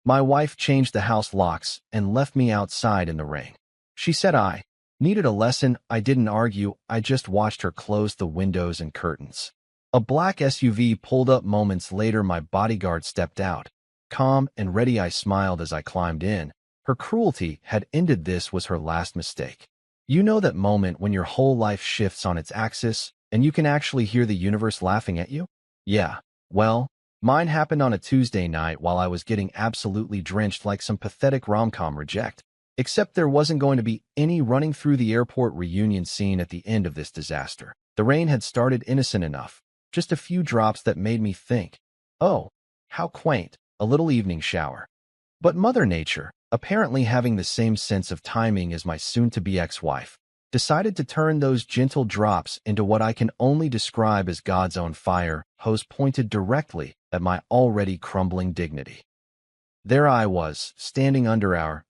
My wife changed the house locks and left me outside in the rain. She said I needed a lesson. I didn't argue. I just watched her close the windows and curtains. A black SUV pulled up moments later. My bodyguard stepped out. Calm and ready, I smiled as I climbed in. Her cruelty had ended. This was her last mistake. You know that moment when your whole life shifts on its axis and you can actually hear the universe laughing at you? Yeah, well, mine happened on a Tuesday night while I was getting absolutely drenched like some pathetic rom-com reject. Except there wasn't going to be any running through the airport reunion scene at the end of this disaster. The rain had started innocent enough, just a few drops that made me think, oh, how quaint, a little evening shower. But Mother Nature, apparently having the same sense of timing as my soon-to-be ex-wife, decided to turn those gentle drops into what I can only describe as God's own fire hose pointed directly at my already crumbling dignity. There I was, standing under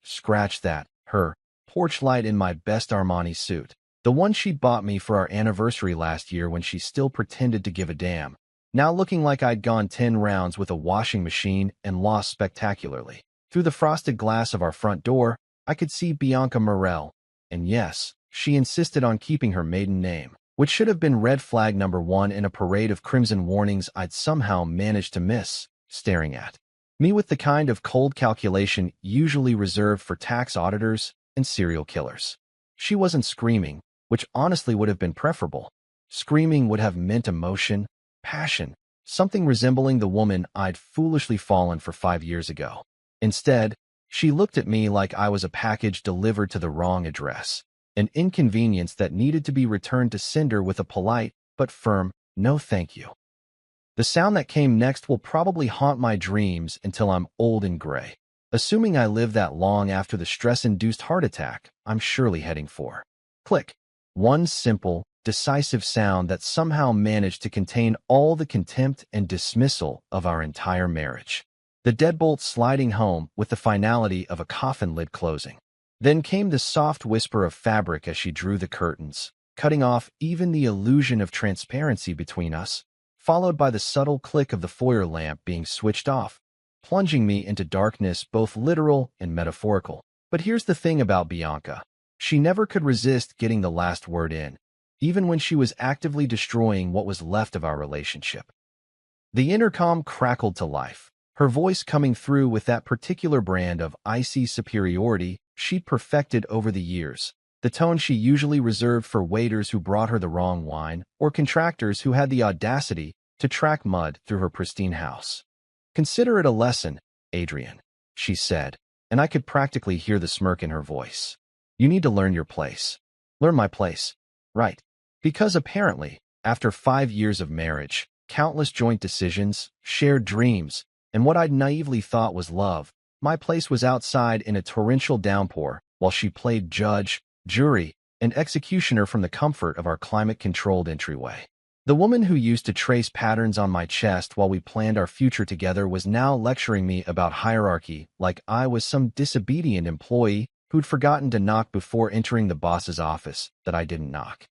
her porch light in my best Armani suit, the one she'd bought me for our anniversary last year when she still pretended to give a damn, now looking like I'd gone 10 rounds with a washing machine and lost spectacularly. Through the frosted glass of our front door, I could see Bianca Morel, and yes, she insisted on keeping her maiden name, which should have been red flag number 1 in a parade of crimson warnings I'd somehow managed to miss, staring at me with the kind of cold calculation usually reserved for tax auditors and serial killers. She wasn't screaming, which honestly would have been preferable. Screaming would have meant emotion, passion, something resembling the woman I'd foolishly fallen for 5 years ago. Instead, she looked at me like I was a package delivered to the wrong address, an inconvenience that needed to be returned to sender with a polite but firm, no thank you. The sound that came next will probably haunt my dreams until I'm old and gray. Assuming I live that long after the stress-induced heart attack I'm surely heading for. Click. One simple, decisive sound that somehow managed to contain all the contempt and dismissal of our entire marriage. The deadbolt sliding home with the finality of a coffin lid closing. Then came the soft whisper of fabric as she drew the curtains, cutting off even the illusion of transparency between us, followed by the subtle click of the foyer lamp being switched off, plunging me into darkness, both literal and metaphorical. But here's the thing about Bianca. She never could resist getting the last word in, even when she was actively destroying what was left of our relationship. The intercom crackled to life, her voice coming through with that particular brand of icy superiority she'd perfected over the years, the tone she usually reserved for waiters who brought her the wrong wine or contractors who had the audacity to track mud through her pristine house. "Consider it a lesson, Adrian," she said, and I could practically hear the smirk in her voice. "You need to learn your place." Learn my place, right? Because apparently, after 5 years of marriage, countless joint decisions, shared dreams, and what I'd naively thought was love, my place was outside in a torrential downpour while she played judge, jury, and executioner from the comfort of our climate-controlled entryway. The woman who used to trace patterns on my chest while we planned our future together was now lecturing me about hierarchy like I was some disobedient employee who'd forgotten to knock before entering the boss's office that I didn't knock.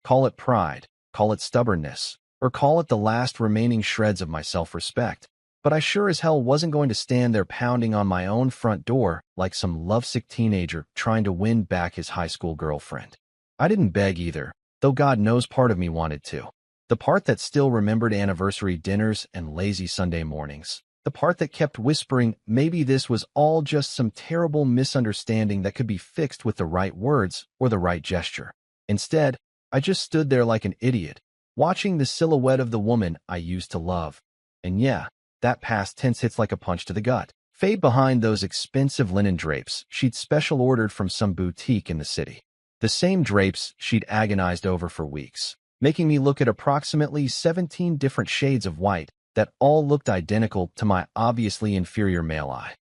Call it pride, call it stubbornness, or call it the last remaining shreds of my self-respect. But I sure as hell wasn't going to stand there pounding on my own front door like some lovesick teenager trying to win back his high school girlfriend. I didn't beg either, though God knows part of me wanted to. The part that still remembered anniversary dinners and lazy Sunday mornings. The part that kept whispering maybe this was all just some terrible misunderstanding that could be fixed with the right words or the right gesture. Instead, I just stood there like an idiot, watching the silhouette of the woman I used to love. And yeah, that past tense hits like a punch to the gut. Fade behind those expensive linen drapes she'd special ordered from some boutique in the city. The same drapes she'd agonized over for weeks, making me look at approximately 17 different shades of white that all looked identical to my obviously inferior male eye.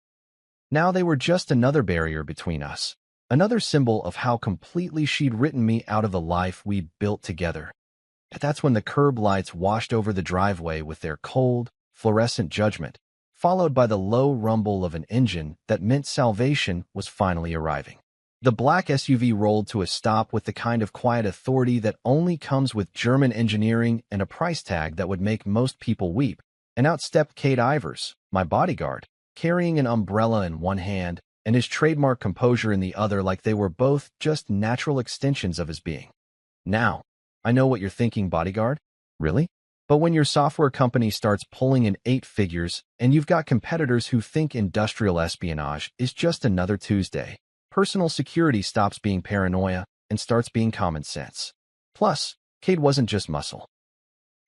Now they were just another barrier between us, another symbol of how completely she'd written me out of the life we'd built together. But that's when the curb lights washed over the driveway with their cold, fluorescent judgment, followed by the low rumble of an engine that meant salvation was finally arriving. The black SUV rolled to a stop with the kind of quiet authority that only comes with German engineering and a price tag that would make most people weep, and out stepped Kate Ivers, my bodyguard, carrying an umbrella in one hand and his trademark composure in the other, like they were both just natural extensions of his being. Now, I know what you're thinking, bodyguard. Really? But when your software company starts pulling in 8 figures and you've got competitors who think industrial espionage is just another Tuesday, personal security stops being paranoia and starts being common sense. Plus, Cade wasn't just muscle.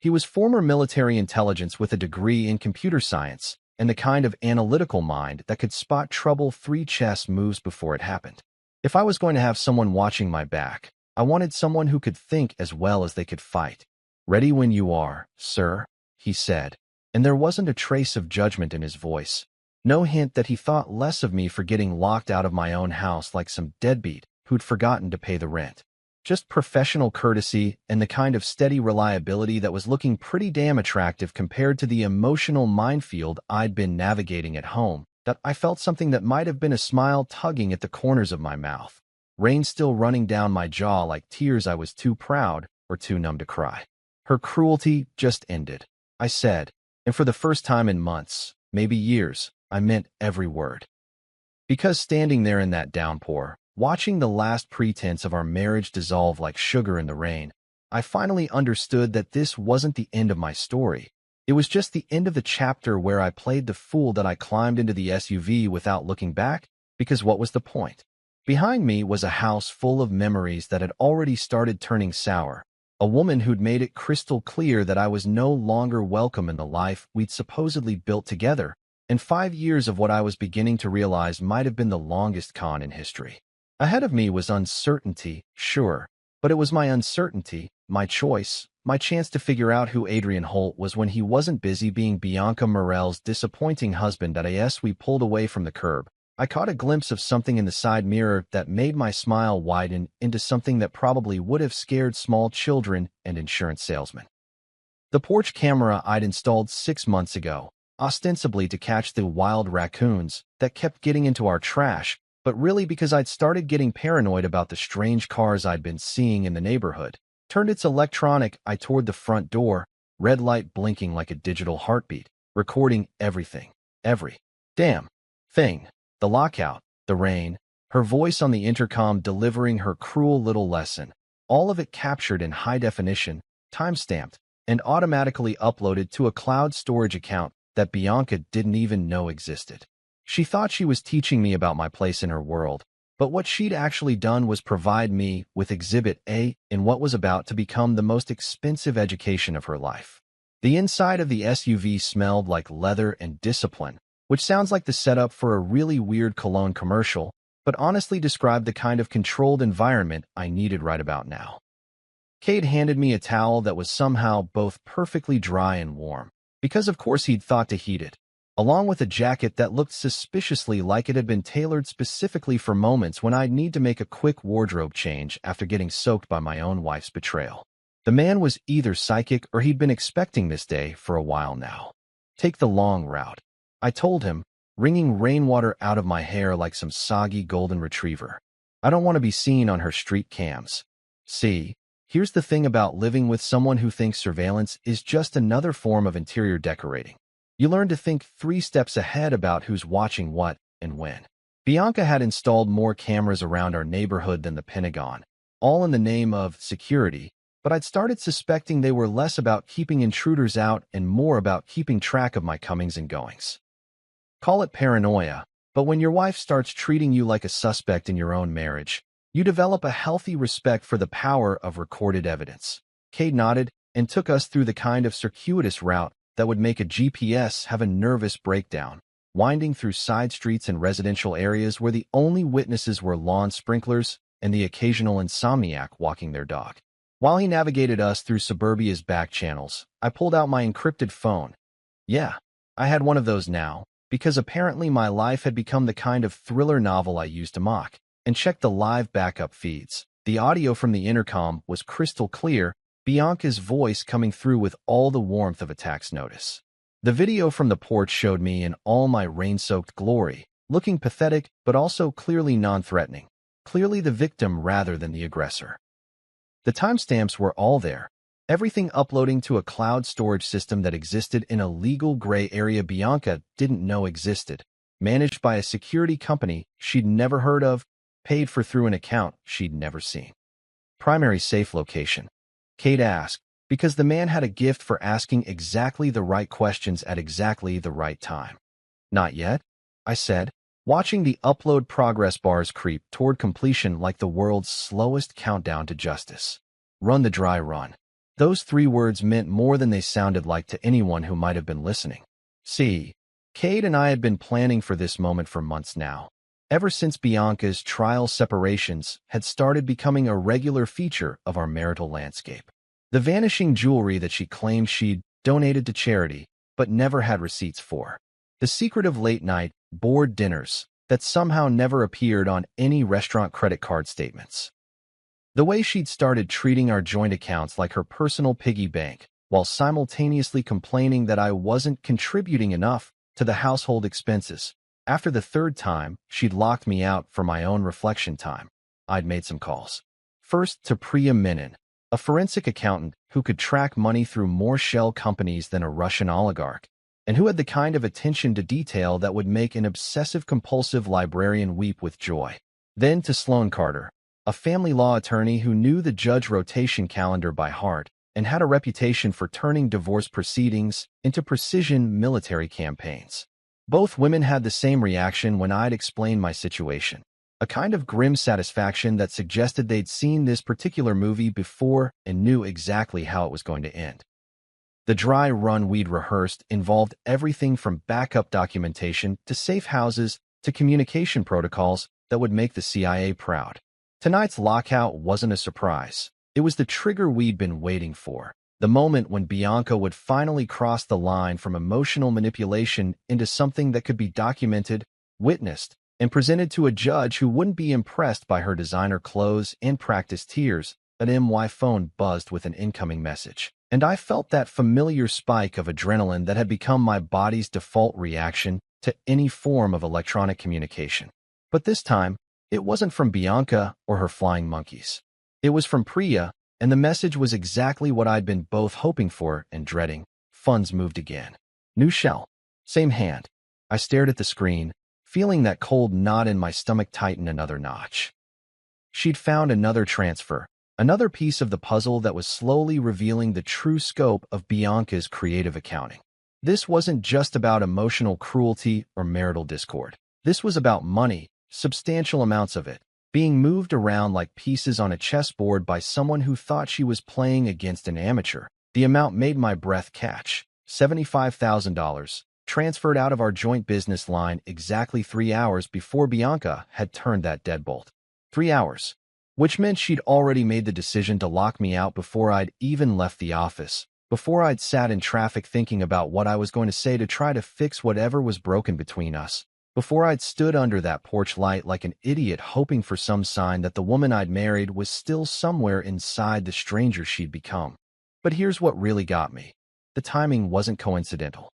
He was former military intelligence with a degree in computer science and the kind of analytical mind that could spot trouble 3 chess moves before it happened. If I was going to have someone watching my back, I wanted someone who could think as well as they could fight. "Ready when you are, sir," he said, and there wasn't a trace of judgment in his voice. No hint that he thought less of me for getting locked out of my own house like some deadbeat who'd forgotten to pay the rent. Just professional courtesy and the kind of steady reliability that was looking pretty damn attractive compared to the emotional minefield I'd been navigating at home, that I felt something that might have been a smile tugging at the corners of my mouth. Rain still running down my jaw like tears I was too proud or too numb to cry. Her cruelty just ended, I said, and for the first time in months, maybe years, I meant every word. Because standing there in that downpour, watching the last pretense of our marriage dissolve like sugar in the rain, I finally understood that this wasn't the end of my story. It was just the end of the chapter where I played the fool that I climbed into the SUV without looking back, because what was the point? Behind me was a house full of memories that had already started turning sour, a woman who'd made it crystal clear that I was no longer welcome in the life we'd supposedly built together, and 5 years of what I was beginning to realize might have been the longest con in history. Ahead of me was uncertainty, sure, but it was my uncertainty, my choice, my chance to figure out who Adrian Holt was when he wasn't busy being Bianca Morel's disappointing husband. As we pulled away from the curb, I caught a glimpse of something in the side mirror that made my smile widen into something that probably would have scared small children and insurance salesmen. The porch camera I'd installed 6 months ago, ostensibly to catch the wild raccoons that kept getting into our trash, but really because I'd started getting paranoid about the strange cars I'd been seeing in the neighborhood, turned its electronic eye toward the front door, red light blinking like a digital heartbeat, recording everything, every damn thing. The lockout, the rain, her voice on the intercom delivering her cruel little lesson, all of it captured in high definition, time-stamped, and automatically uploaded to a cloud storage account that Bianca didn't even know existed. She thought she was teaching me about my place in her world, but what she'd actually done was provide me with Exhibit A in what was about to become the most expensive education of her life. The inside of the SUV smelled like leather and discipline, which sounds like the setup for a really weird cologne commercial, but honestly described the kind of controlled environment I needed right about now. Cade handed me a towel that was somehow both perfectly dry and warm, because of course he'd thought to heat it, along with a jacket that looked suspiciously like it had been tailored specifically for moments when I'd need to make a quick wardrobe change after getting soaked by my own wife's betrayal. The man was either psychic or he'd been expecting this day for a while now. "Take the long route," I told him, wringing rainwater out of my hair like some soggy golden retriever. "I don't want to be seen on her street cams." See, here's the thing about living with someone who thinks surveillance is just another form of interior decorating. You learn to think 3 steps ahead about who's watching what and when. Bianca had installed more cameras around our neighborhood than the Pentagon, all in the name of security, but I'd started suspecting they were less about keeping intruders out and more about keeping track of my comings and goings. Call it paranoia, but when your wife starts treating you like a suspect in your own marriage, you develop a healthy respect for the power of recorded evidence. Cade nodded and took us through the kind of circuitous route that would make a GPS have a nervous breakdown, winding through side streets and residential areas where the only witnesses were lawn sprinklers and the occasional insomniac walking their dog. While he navigated us through suburbia's back channels, I pulled out my encrypted phone. Yeah, I had one of those now, because apparently my life had become the kind of thriller novel I used to mock, and checked the live backup feeds. The audio from the intercom was crystal clear, Bianca's voice coming through with all the warmth of a tax notice. The video from the porch showed me in all my rain-soaked glory, looking pathetic but also clearly non-threatening, clearly the victim rather than the aggressor. The timestamps were all there, everything uploading to a cloud storage system that existed in a legal gray area Bianca didn't know existed, managed by a security company she'd never heard of, paid for through an account she'd never seen. Primary safe location. Kate asked, because the man had a gift for asking exactly the right questions at exactly the right time. Not yet, I said, watching the upload progress bars creep toward completion like the world's slowest countdown to justice. Run the dry run. Those 3 words meant more than they sounded like to anyone who might have been listening. See, Kate and I had been planning for this moment for months now. Ever since Bianca's trial separations had started becoming a regular feature of our marital landscape. The vanishing jewelry that she claimed she'd donated to charity, but never had receipts for. The secretive late-night, bored dinners that somehow never appeared on any restaurant credit card statements. The way she'd started treating our joint accounts like her personal piggy bank, while simultaneously complaining that I wasn't contributing enough to the household expenses. After the 3rd time, she'd locked me out for my own reflection time. I'd made some calls. First to Priya Menon, a forensic accountant who could track money through more shell companies than a Russian oligarch, and who had the kind of attention to detail that would make an obsessive-compulsive librarian weep with joy. Then to Sloan Carter, a family law attorney who knew the judge rotation calendar by heart and had a reputation for turning divorce proceedings into precision military campaigns. Both women had the same reaction when I'd explained my situation, a kind of grim satisfaction that suggested they'd seen this particular movie before and knew exactly how it was going to end. The dry run we'd rehearsed involved everything from backup documentation to safe houses to communication protocols that would make the CIA proud. Tonight's lockout wasn't a surprise. It was the trigger we'd been waiting for. The moment when Bianca would finally cross the line from emotional manipulation into something that could be documented, witnessed, and presented to a judge who wouldn't be impressed by her designer clothes and practiced tears. An MY phone buzzed with an incoming message, and I felt that familiar spike of adrenaline that had become my body's default reaction to any form of electronic communication. But this time, it wasn't from Bianca or her flying monkeys. It was from Priya, and the message was exactly what I'd been both hoping for and dreading. Funds moved again. New shell. Same hand. I stared at the screen, feeling that cold knot in my stomach tighten another notch. She'd found another transfer, another piece of the puzzle that was slowly revealing the true scope of Bianca's creative accounting. This wasn't just about emotional cruelty or marital discord. This was about money, substantial amounts of it, being moved around like pieces on a chessboard by someone who thought she was playing against an amateur. The amount made my breath catch. $75,000, transferred out of our joint business line exactly 3 hours before Bianca had turned that deadbolt. 3 hours. Which meant she'd already made the decision to lock me out before I'd even left the office, before I'd sat in traffic thinking about what I was going to say to try to fix whatever was broken between us. Before I'd stood under that porch light like an idiot hoping for some sign that the woman I'd married was still somewhere inside the stranger she'd become. But here's what really got me. The timing wasn't coincidental.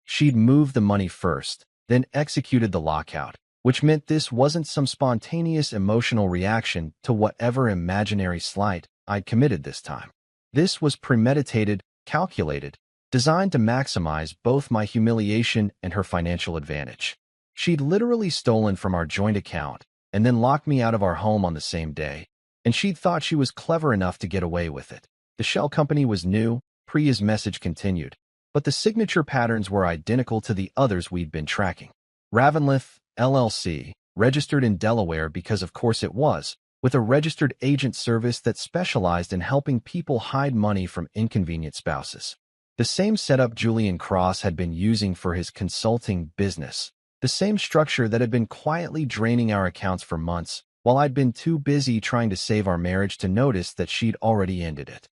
She'd moved the money first, then executed the lockout, which meant this wasn't some spontaneous emotional reaction to whatever imaginary slight I'd committed this time. This was premeditated, calculated, designed to maximize both my humiliation and her financial advantage. She'd literally stolen from our joint account and then locked me out of our home on the same day, and she'd thought she was clever enough to get away with it. The shell company was new, Priya's message continued, but the signature patterns were identical to the others we'd been tracking. Ravenlith, LLC, registered in Delaware because of course it was, with a registered agent service that specialized in helping people hide money from inconvenient spouses. The same setup Julian Cross had been using for his consulting business. The same structure that had been quietly draining our accounts for months, while I'd been too busy trying to save our marriage to notice that she'd already ended it.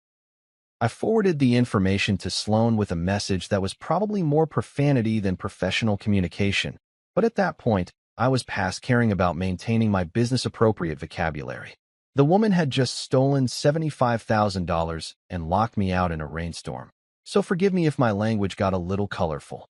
I forwarded the information to Sloan with a message that was probably more profanity than professional communication, but at that point, I was past caring about maintaining my business-appropriate vocabulary. The woman had just stolen $75,000 and locked me out in a rainstorm, so forgive me if my language got a little colorful.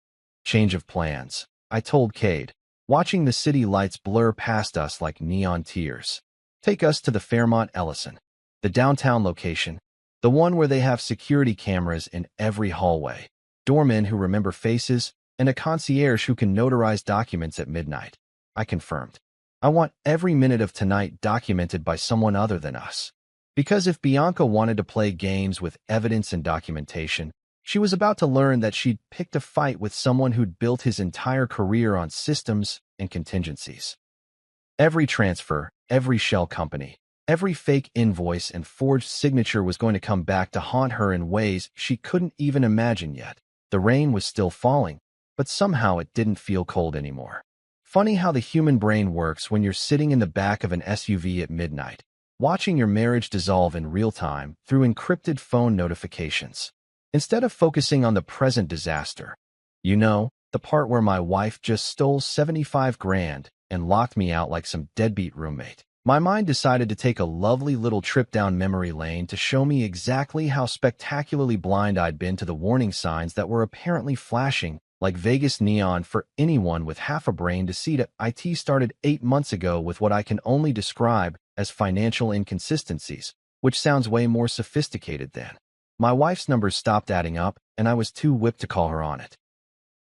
Change of plans, I told Cade, watching the city lights blur past us like neon tears. Take us to the Fairmont Ellison, the downtown location, the one where they have security cameras in every hallway. Doormen who remember faces, and a concierge who can notarize documents at midnight. I confirmed. I want every minute of tonight documented by someone other than us. Because if Bianca wanted to play games with evidence and documentation, she was about to learn that she'd picked a fight with someone who'd built his entire career on systems and contingencies. Every transfer, every shell company, every fake invoice and forged signature was going to come back to haunt her in ways she couldn't even imagine yet. The rain was still falling, but somehow it didn't feel cold anymore. Funny how the human brain works when you're sitting in the back of an SUV at midnight, watching your marriage dissolve in real time through encrypted phone notifications. Instead of focusing on the present disaster, the part where my wife just stole 75 grand and locked me out like some deadbeat roommate, my mind decided to take a lovely little trip down memory lane to show me exactly how spectacularly blind I'd been to the warning signs that were apparently flashing like Vegas neon for anyone with half a brain to see. That IT started 8 months ago with what I can only describe as financial inconsistencies, which sounds way more sophisticated than. My wife's numbers stopped adding up, and I was too whipped to call her on it.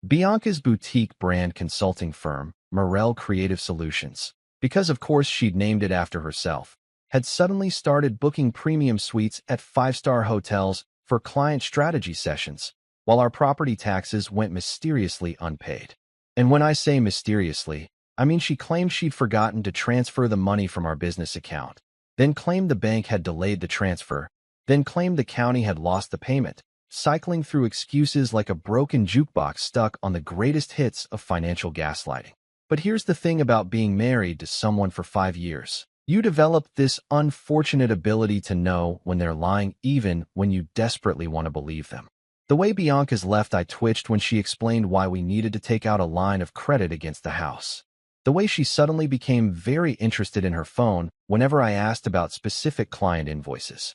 Bianca's boutique brand consulting firm, Morel Creative Solutions, because of course she'd named it after herself, had suddenly started booking premium suites at 5-star hotels for client strategy sessions, while our property taxes went mysteriously unpaid. And when I say mysteriously, I mean she claimed she'd forgotten to transfer the money from our business account, then claimed the bank had delayed the transfer, then claimed the county had lost the payment, cycling through excuses like a broken jukebox stuck on the greatest hits of financial gaslighting. But here's the thing about being married to someone for 5 years. You develop this unfortunate ability to know when they're lying even when you desperately want to believe them. The way Bianca's left, I twitched when she explained why we needed to take out a line of credit against the house. The way she suddenly became very interested in her phone whenever I asked about specific client invoices.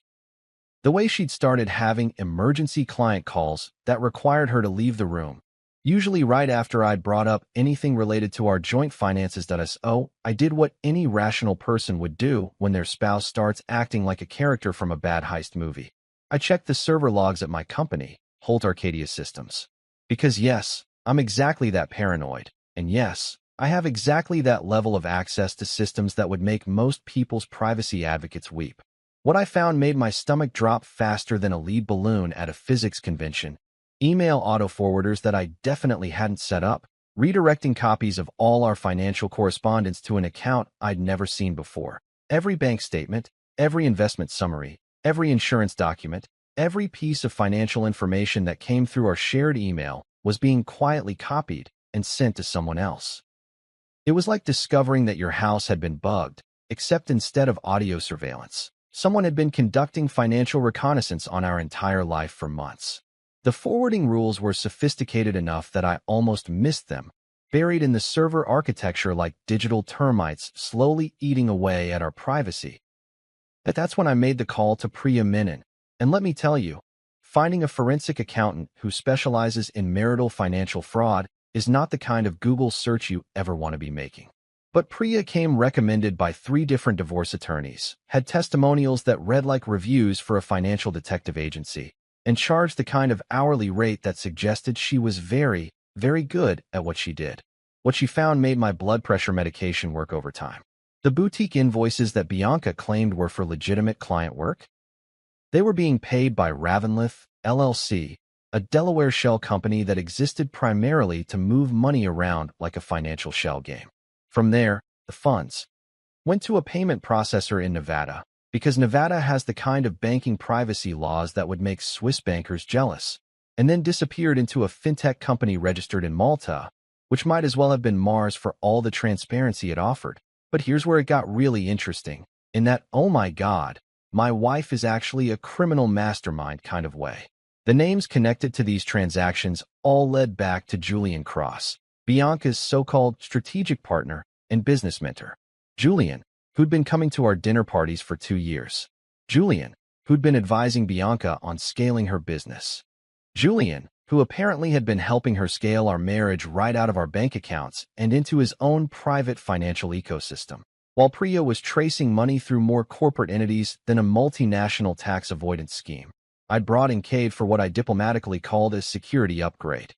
The way she'd started having emergency client calls that required her to leave the room, usually right after I'd brought up anything related to our joint finances. I did what any rational person would do when their spouse starts acting like a character from a bad heist movie. I checked the server logs at my company, Holt Arcadia Systems. Because yes, I'm exactly that paranoid, and yes, I have exactly that level of access to systems that would make most people's privacy advocates weep. What I found made my stomach drop faster than a lead balloon at a physics convention. Email autoforwarders that I definitely hadn't set up, redirecting copies of all our financial correspondence to an account I'd never seen before. Every bank statement, every investment summary, every insurance document, every piece of financial information that came through our shared email was being quietly copied and sent to someone else. It was like discovering that your house had been bugged, except instead of audio surveillance, someone had been conducting financial reconnaissance on our entire life for months. The forwarding rules were sophisticated enough that I almost missed them, buried in the server architecture like digital termites slowly eating away at our privacy. But that's when I made the call to Priya Menon. And let me tell you, finding a forensic accountant who specializes in marital financial fraud is not the kind of Google search you ever want to be making. But Priya came recommended by 3 different divorce attorneys, had testimonials that read like reviews for a financial detective agency, and charged the kind of hourly rate that suggested she was very, very good at what she did. What she found made my blood pressure medication work overtime. The boutique invoices that Bianca claimed were for legitimate client work? They were being paid by Ravenlith, LLC, a Delaware shell company that existed primarily to move money around like a financial shell game. From there, the funds went to a payment processor in Nevada, because Nevada has the kind of banking privacy laws that would make Swiss bankers jealous, and then disappeared into a fintech company registered in Malta, which might as well have been Mars for all the transparency it offered. But here's where it got really interesting, in that, oh my God, my wife is actually a criminal mastermind kind of way. The names connected to these transactions all led back to Julian Cross, Bianca's so-called strategic partner and business mentor. Julian, who'd been coming to our dinner parties for 2 years. Julian, who'd been advising Bianca on scaling her business. Julian, who apparently had been helping her scale our marriage right out of our bank accounts and into his own private financial ecosystem, while Priya was tracing money through more corporate entities than a multinational tax avoidance scheme. I'd brought in Cade for what I diplomatically called a security upgrade.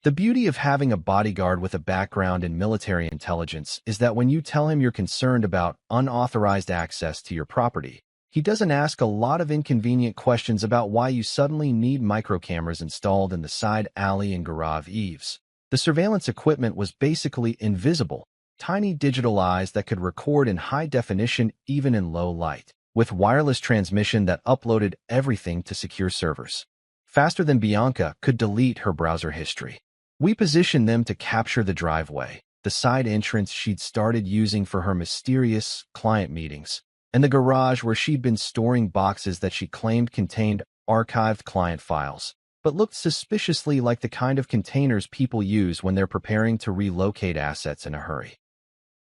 The beauty of having a bodyguard with a background in military intelligence is that when you tell him you're concerned about unauthorized access to your property, he doesn't ask a lot of inconvenient questions about why you suddenly need microcameras installed in the side alley and garage eaves. The surveillance equipment was basically invisible, tiny digital eyes that could record in high definition even in low light, with wireless transmission that uploaded everything to secure servers. Faster than Bianca could delete her browser history. We positioned them to capture the driveway, the side entrance she'd started using for her mysterious client meetings, and the garage where she'd been storing boxes that she claimed contained archived client files, but looked suspiciously like the kind of containers people use when they're preparing to relocate assets in a hurry.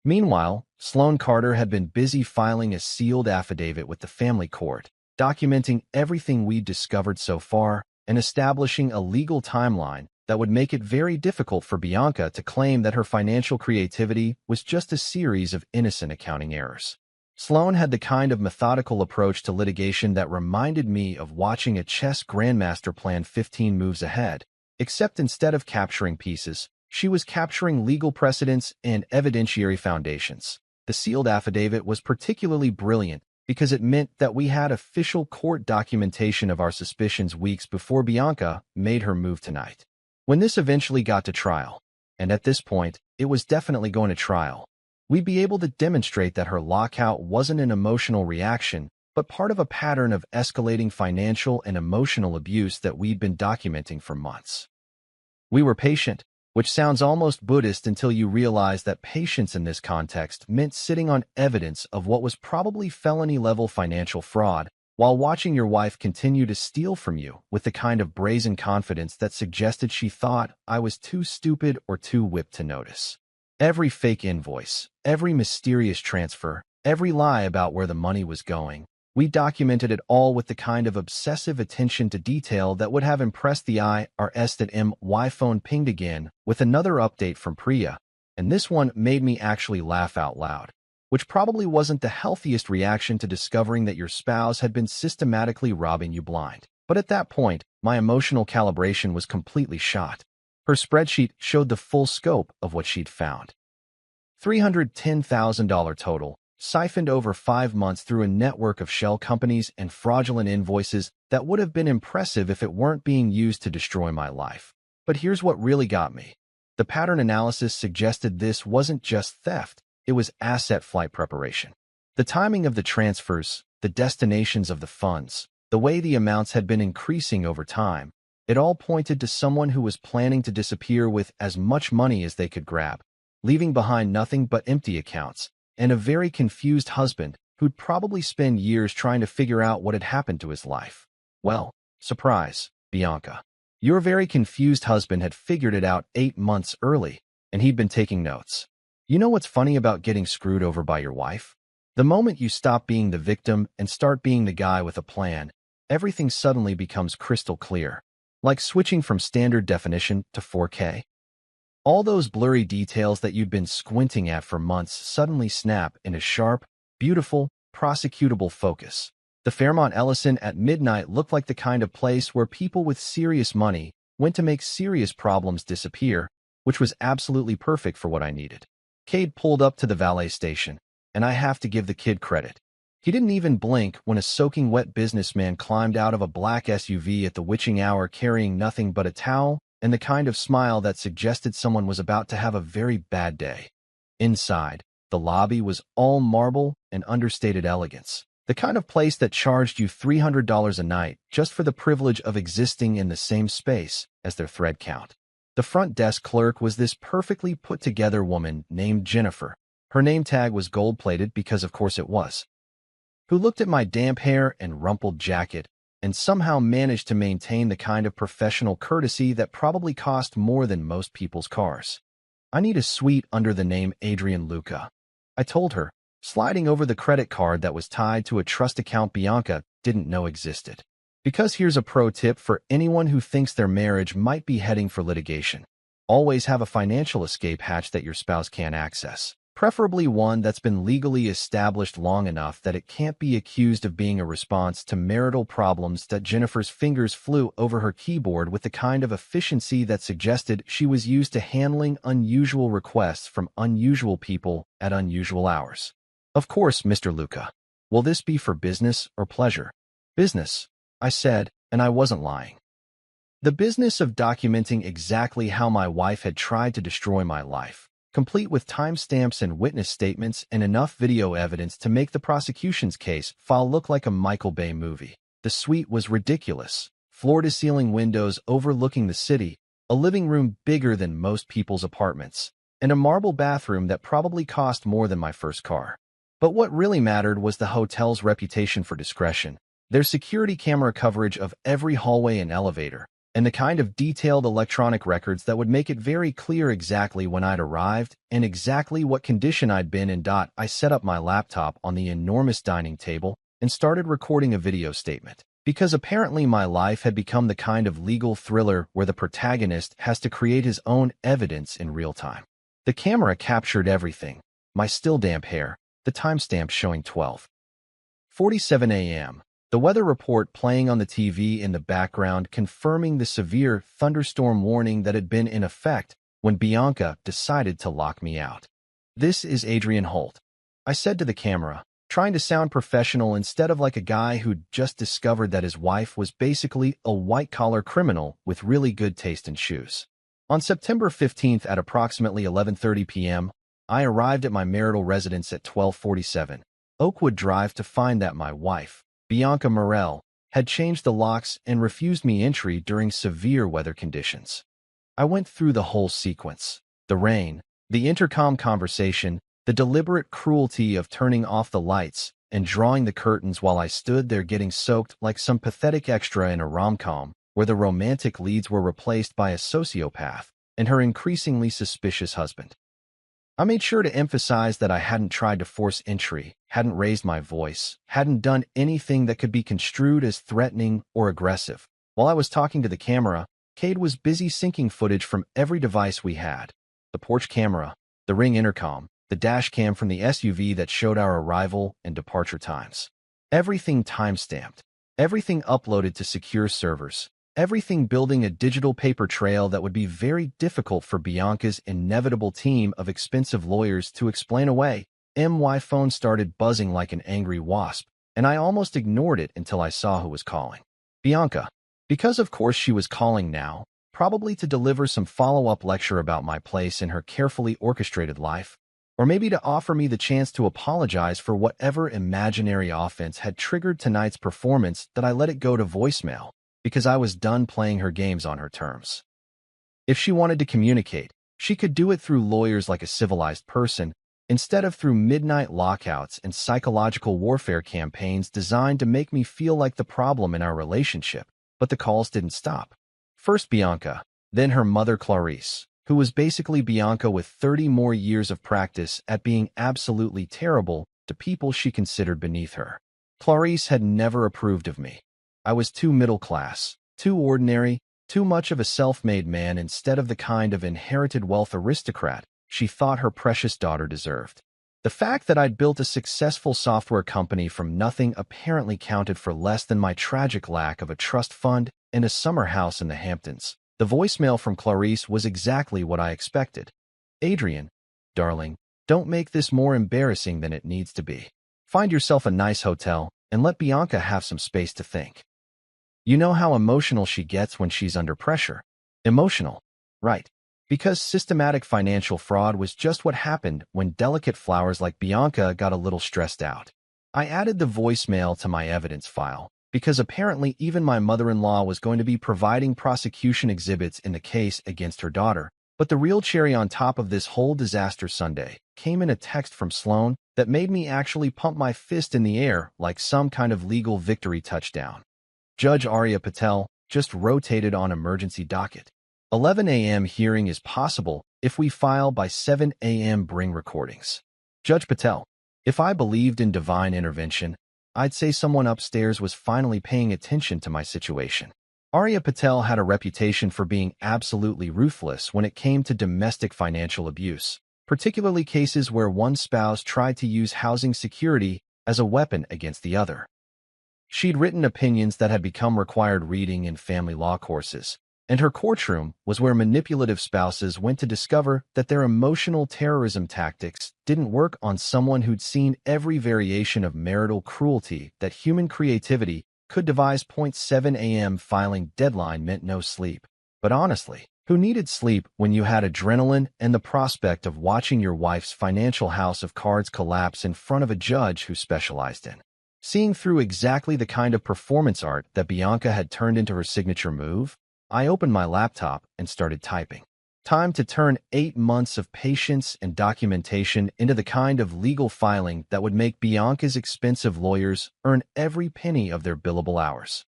Meanwhile, Sloan Carter had been busy filing a sealed affidavit with the family court, documenting everything we'd discovered so far and establishing a legal timeline that would make it very difficult for Bianca to claim that her financial creativity was just a series of innocent accounting errors. Sloan had the kind of methodical approach to litigation that reminded me of watching a chess grandmaster plan 15 moves ahead, except instead of capturing pieces, she was capturing legal precedents and evidentiary foundations. The sealed affidavit was particularly brilliant because it meant that we had official court documentation of our suspicions weeks before Bianca made her move tonight. When this eventually got to trial, and at this point, it was definitely going to trial, we'd be able to demonstrate that her lockout wasn't an emotional reaction, but part of a pattern of escalating financial and emotional abuse that we'd been documenting for months. We were patient, which sounds almost Buddhist until you realize that patience in this context meant sitting on evidence of what was probably felony-level financial fraud, while watching your wife continue to steal from you with the kind of brazen confidence that suggested she thought I was too stupid or too whipped to notice. Every fake invoice, every mysterious transfer, every lie about where the money was going, we documented it all with the kind of obsessive attention to detail that would have impressed the IRS. That my phone pinged again with another update from Priya, and this one made me actually laugh out loud, which probably wasn't the healthiest reaction to discovering that your spouse had been systematically robbing you blind. But at that point, my emotional calibration was completely shot. Her spreadsheet showed the full scope of what she'd found. $310,000 total, siphoned over 5 months through a network of shell companies and fraudulent invoices that would have been impressive if it weren't being used to destroy my life. But here's what really got me. The pattern analysis suggested this wasn't just theft, it was asset flight preparation. The timing of the transfers, the destinations of the funds, the way the amounts had been increasing over time, it all pointed to someone who was planning to disappear with as much money as they could grab, leaving behind nothing but empty accounts, and a very confused husband who'd probably spend years trying to figure out what had happened to his life. Well, surprise, Bianca. Your very confused husband had figured it out 8 months early, and he'd been taking notes. You know what's funny about getting screwed over by your wife? The moment you stop being the victim and start being the guy with a plan, everything suddenly becomes crystal clear, like switching from standard definition to 4K. All those blurry details that you'd been squinting at for months suddenly snap into sharp, beautiful, prosecutable focus. The Fairmont Ellison at midnight looked like the kind of place where people with serious money went to make serious problems disappear, which was absolutely perfect for what I needed. Cade pulled up to the valet station, and I have to give the kid credit. He didn't even blink when a soaking wet businessman climbed out of a black SUV at the witching hour carrying nothing but a towel and the kind of smile that suggested someone was about to have a very bad day. Inside, the lobby was all marble and understated elegance, the kind of place that charged you $300 a night just for the privilege of existing in the same space as their thread count. The front desk clerk was this perfectly put-together woman named Jennifer. Her name tag was gold-plated because of course it was, who looked at my damp hair and rumpled jacket and somehow managed to maintain the kind of professional courtesy that probably cost more than most people's cars. I need a suite under the name Adrian Luca, I told her, sliding over the credit card that was tied to a trust account Bianca didn't know existed. Because here's a pro tip for anyone who thinks their marriage might be heading for litigation. Always have a financial escape hatch that your spouse can't access. Preferably one that's been legally established long enough that it can't be accused of being a response to marital problems. That Jennifer's fingers flew over her keyboard with the kind of efficiency that suggested she was used to handling unusual requests from unusual people at unusual hours. Of course, Mr. Luca. Will this be for business or pleasure? Business, I said, and I wasn't lying. The business of documenting exactly how my wife had tried to destroy my life, complete with timestamps and witness statements and enough video evidence to make the prosecution's case file look like a Michael Bay movie. The suite was ridiculous. Floor-to-ceiling windows overlooking the city, a living room bigger than most people's apartments, and a marble bathroom that probably cost more than my first car. But what really mattered was the hotel's reputation for discretion, their security camera coverage of every hallway and elevator, and the kind of detailed electronic records that would make it very clear exactly when I'd arrived and exactly what condition I'd been in. I set up my laptop on the enormous dining table and started recording a video statement, because apparently my life had become the kind of legal thriller where the protagonist has to create his own evidence in real time. The camera captured everything: my still damp hair, the timestamp showing 12:47 a.m., the weather report playing on the TV in the background confirming the severe thunderstorm warning that had been in effect when Bianca decided to lock me out. "This is Adrian Holt," I said to the camera, trying to sound professional instead of like a guy who'd just discovered that his wife was basically a white-collar criminal with really good taste in shoes. On September 15th at approximately 11:30 p.m., I arrived at my marital residence at 1247 Oakwood Drive to find that my wife, Bianca Morel, had changed the locks and refused me entry during severe weather conditions. I went through the whole sequence: the rain, the intercom conversation, the deliberate cruelty of turning off the lights and drawing the curtains while I stood there getting soaked like some pathetic extra in a rom-com where the romantic leads were replaced by a sociopath and her increasingly suspicious husband. I made sure to emphasize that I hadn't tried to force entry, hadn't raised my voice, hadn't done anything that could be construed as threatening or aggressive. While I was talking to the camera, Cade was busy syncing footage from every device we had: the porch camera, the Ring intercom, the dash cam from the SUV that showed our arrival and departure times. Everything timestamped, everything uploaded to secure servers, everything building a digital paper trail that would be very difficult for Bianca's inevitable team of expensive lawyers to explain away. My phone started buzzing like an angry wasp, and I almost ignored it until I saw who was calling. Bianca. Because of course she was calling now, probably to deliver some follow-up lecture about my place in her carefully orchestrated life, or maybe to offer me the chance to apologize for whatever imaginary offense had triggered tonight's performance that I let it go to voicemail, because I was done playing her games on her terms. If she wanted to communicate, she could do it through lawyers like a civilized person, instead of through midnight lockouts and psychological warfare campaigns designed to make me feel like the problem in our relationship. But the calls didn't stop. First Bianca, then her mother Clarice, who was basically Bianca with 30 more years of practice at being absolutely terrible to people she considered beneath her. Clarice had never approved of me. I was too middle class, too ordinary, too much of a self-made man instead of the kind of inherited wealth aristocrat she thought her precious daughter deserved. The fact that I'd built a successful software company from nothing apparently counted for less than my tragic lack of a trust fund and a summer house in the Hamptons. The voicemail from Clarice was exactly what I expected. "Adrian, darling, don't make this more embarrassing than it needs to be. Find yourself a nice hotel and let Bianca have some space to think. You know how emotional she gets when she's under pressure." Emotional, right? Because systematic financial fraud was just what happened when delicate flowers like Bianca got a little stressed out. I added the voicemail to my evidence file, because apparently even my mother-in-law was going to be providing prosecution exhibits in the case against her daughter. But the real cherry on top of this whole disaster Sunday came in a text from Sloan that made me actually pump my fist in the air like some kind of legal victory touchdown. Judge Arya Patel just rotated on emergency docket. 11 a.m. hearing is possible if we file by 7 a.m. bring recordings. Judge Patel, if I believed in divine intervention, I'd say someone upstairs was finally paying attention to my situation. Arya Patel had a reputation for being absolutely ruthless when it came to domestic financial abuse, particularly cases where one spouse tried to use housing security as a weapon against the other. She'd written opinions that had become required reading in family law courses, and her courtroom was where manipulative spouses went to discover that their emotional terrorism tactics didn't work on someone who'd seen every variation of marital cruelty that human creativity could devise. 7 a.m. filing deadline meant no sleep. But honestly, who needed sleep when you had adrenaline and the prospect of watching your wife's financial house of cards collapse in front of a judge who specialized in seeing through exactly the kind of performance art that Bianca had turned into her signature move? I opened my laptop and started typing. Time to turn 8 months of patience and documentation into the kind of legal filing that would make Bianca's expensive lawyers earn every penny of their billable hours.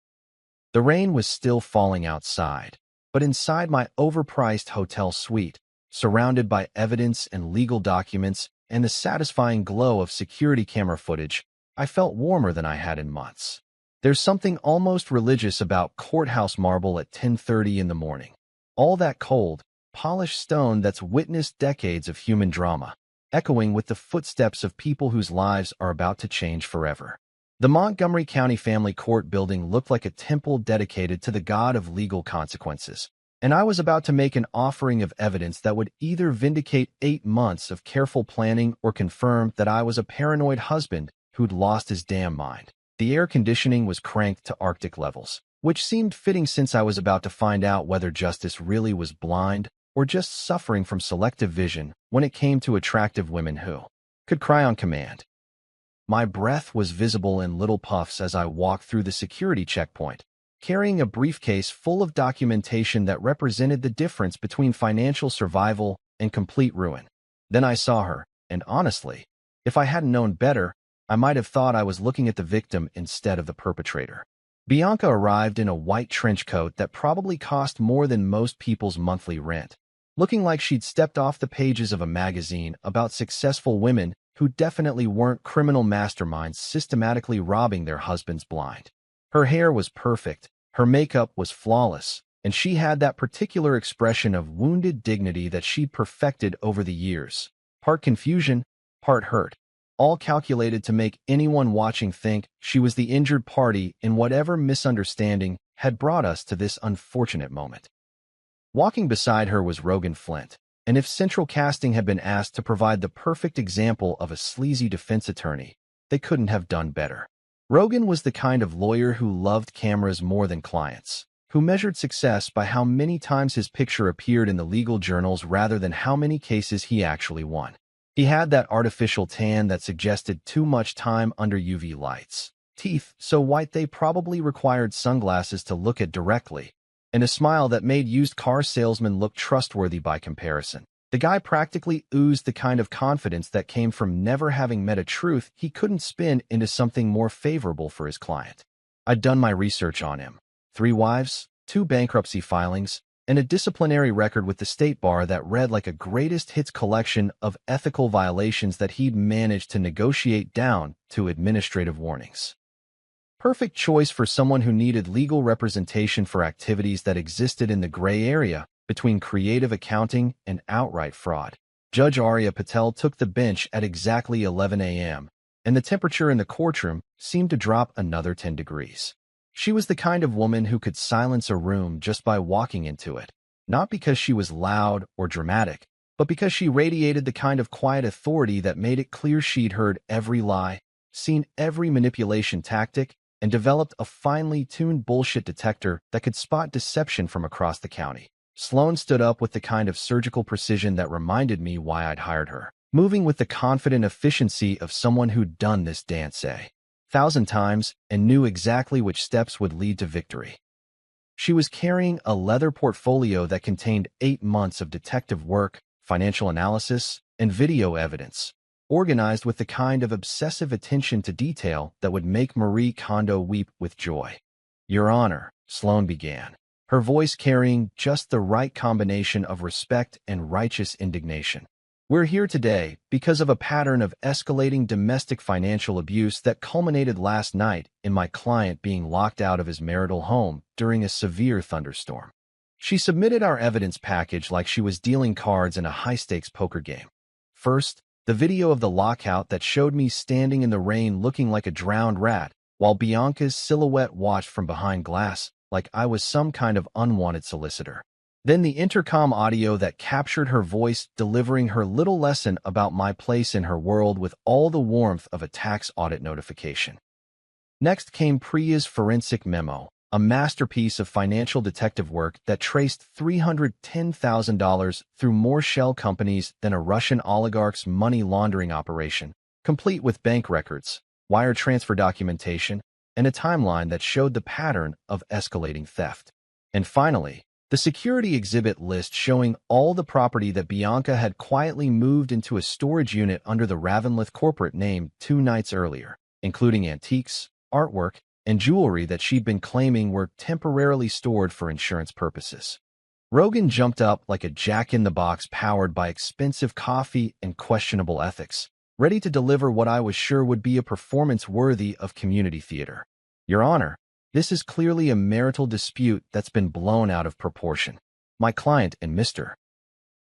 The rain was still falling outside, but inside my overpriced hotel suite, surrounded by evidence and legal documents and the satisfying glow of security camera footage, I felt warmer than I had in months. There's something almost religious about courthouse marble at 10:30 in the morning. All that cold, polished stone that's witnessed decades of human drama, echoing with the footsteps of people whose lives are about to change forever. The Montgomery County Family Court building looked like a temple dedicated to the god of legal consequences, and I was about to make an offering of evidence that would either vindicate 8 months of careful planning or confirm that I was a paranoid husband who'd lost his damn mind. The air conditioning was cranked to Arctic levels, which seemed fitting since I was about to find out whether justice really was blind or just suffering from selective vision when it came to attractive women who could cry on command. My breath was visible in little puffs as I walked through the security checkpoint, carrying a briefcase full of documentation that represented the difference between financial survival and complete ruin. Then I saw her, and honestly, if I hadn't known better, I might have thought I was looking at the victim instead of the perpetrator. Bianca arrived in a white trench coat that probably cost more than most people's monthly rent, looking like she'd stepped off the pages of a magazine about successful women who definitely weren't criminal masterminds systematically robbing their husbands blind. Her hair was perfect, her makeup was flawless, and she had that particular expression of wounded dignity that she'd perfected over the years, part confusion, part hurt, all calculated to make anyone watching think she was the injured party in whatever misunderstanding had brought us to this unfortunate moment. Walking beside her was Rogan Flint, and if Central Casting had been asked to provide the perfect example of a sleazy defense attorney, they couldn't have done better. Rogan was the kind of lawyer who loved cameras more than clients, who measured success by how many times his picture appeared in the legal journals rather than how many cases he actually won. He had that artificial tan that suggested too much time under UV lights, teeth so white they probably required sunglasses to look at directly, and a smile that made used car salesmen look trustworthy by comparison. The guy practically oozed the kind of confidence that came from never having met a truth he couldn't spin into something more favorable for his client. I'd done my research on him. 3 wives, 2 bankruptcy filings, and a disciplinary record with the state bar that read like a greatest hits collection of ethical violations that he'd managed to negotiate down to administrative warnings. Perfect choice for someone who needed legal representation for activities that existed in the gray area between creative accounting and outright fraud. Judge Arya Patel took the bench at exactly 11 a.m., and the temperature in the courtroom seemed to drop another 10 degrees. She was the kind of woman who could silence a room just by walking into it, not because she was loud or dramatic, but because she radiated the kind of quiet authority that made it clear she'd heard every lie, seen every manipulation tactic, and developed a finely tuned bullshit detector that could spot deception from across the county. Sloan stood up with the kind of surgical precision that reminded me why I'd hired her, moving with the confident efficiency of someone who'd done this dance 1,000 times and knew exactly which steps would lead to victory. She was carrying a leather portfolio that contained 8 months of detective work, financial analysis, and video evidence, organized with the kind of obsessive attention to detail that would make Marie Kondo weep with joy. "Your Honor," Sloan began, her voice carrying just the right combination of respect and righteous indignation. "We're here today because of a pattern of escalating domestic financial abuse that culminated last night in my client being locked out of his marital home during a severe thunderstorm." She submitted our evidence package like she was dealing cards in a high-stakes poker game. First, the video of the lockout that showed me standing in the rain looking like a drowned rat, while Bianca's silhouette watched from behind glass, like I was some kind of unwanted solicitor. Then the intercom audio that captured her voice delivering her little lesson about my place in her world with all the warmth of a tax audit notification. Next came Priya's forensic memo, a masterpiece of financial detective work that traced $310,000 through more shell companies than a Russian oligarch's money laundering operation, complete with bank records, wire transfer documentation, and a timeline that showed the pattern of escalating theft. And finally, the security exhibit list showing all the property that Bianca had quietly moved into a storage unit under the Ravenlith corporate name 2 nights earlier, including antiques, artwork, and jewelry that she'd been claiming were temporarily stored for insurance purposes. Rogan jumped up like a jack-in-the-box powered by expensive coffee and questionable ethics, ready to deliver what I was sure would be a performance worthy of community theater. Your Honor, this is clearly a marital dispute that's been blown out of proportion. My client and Mr.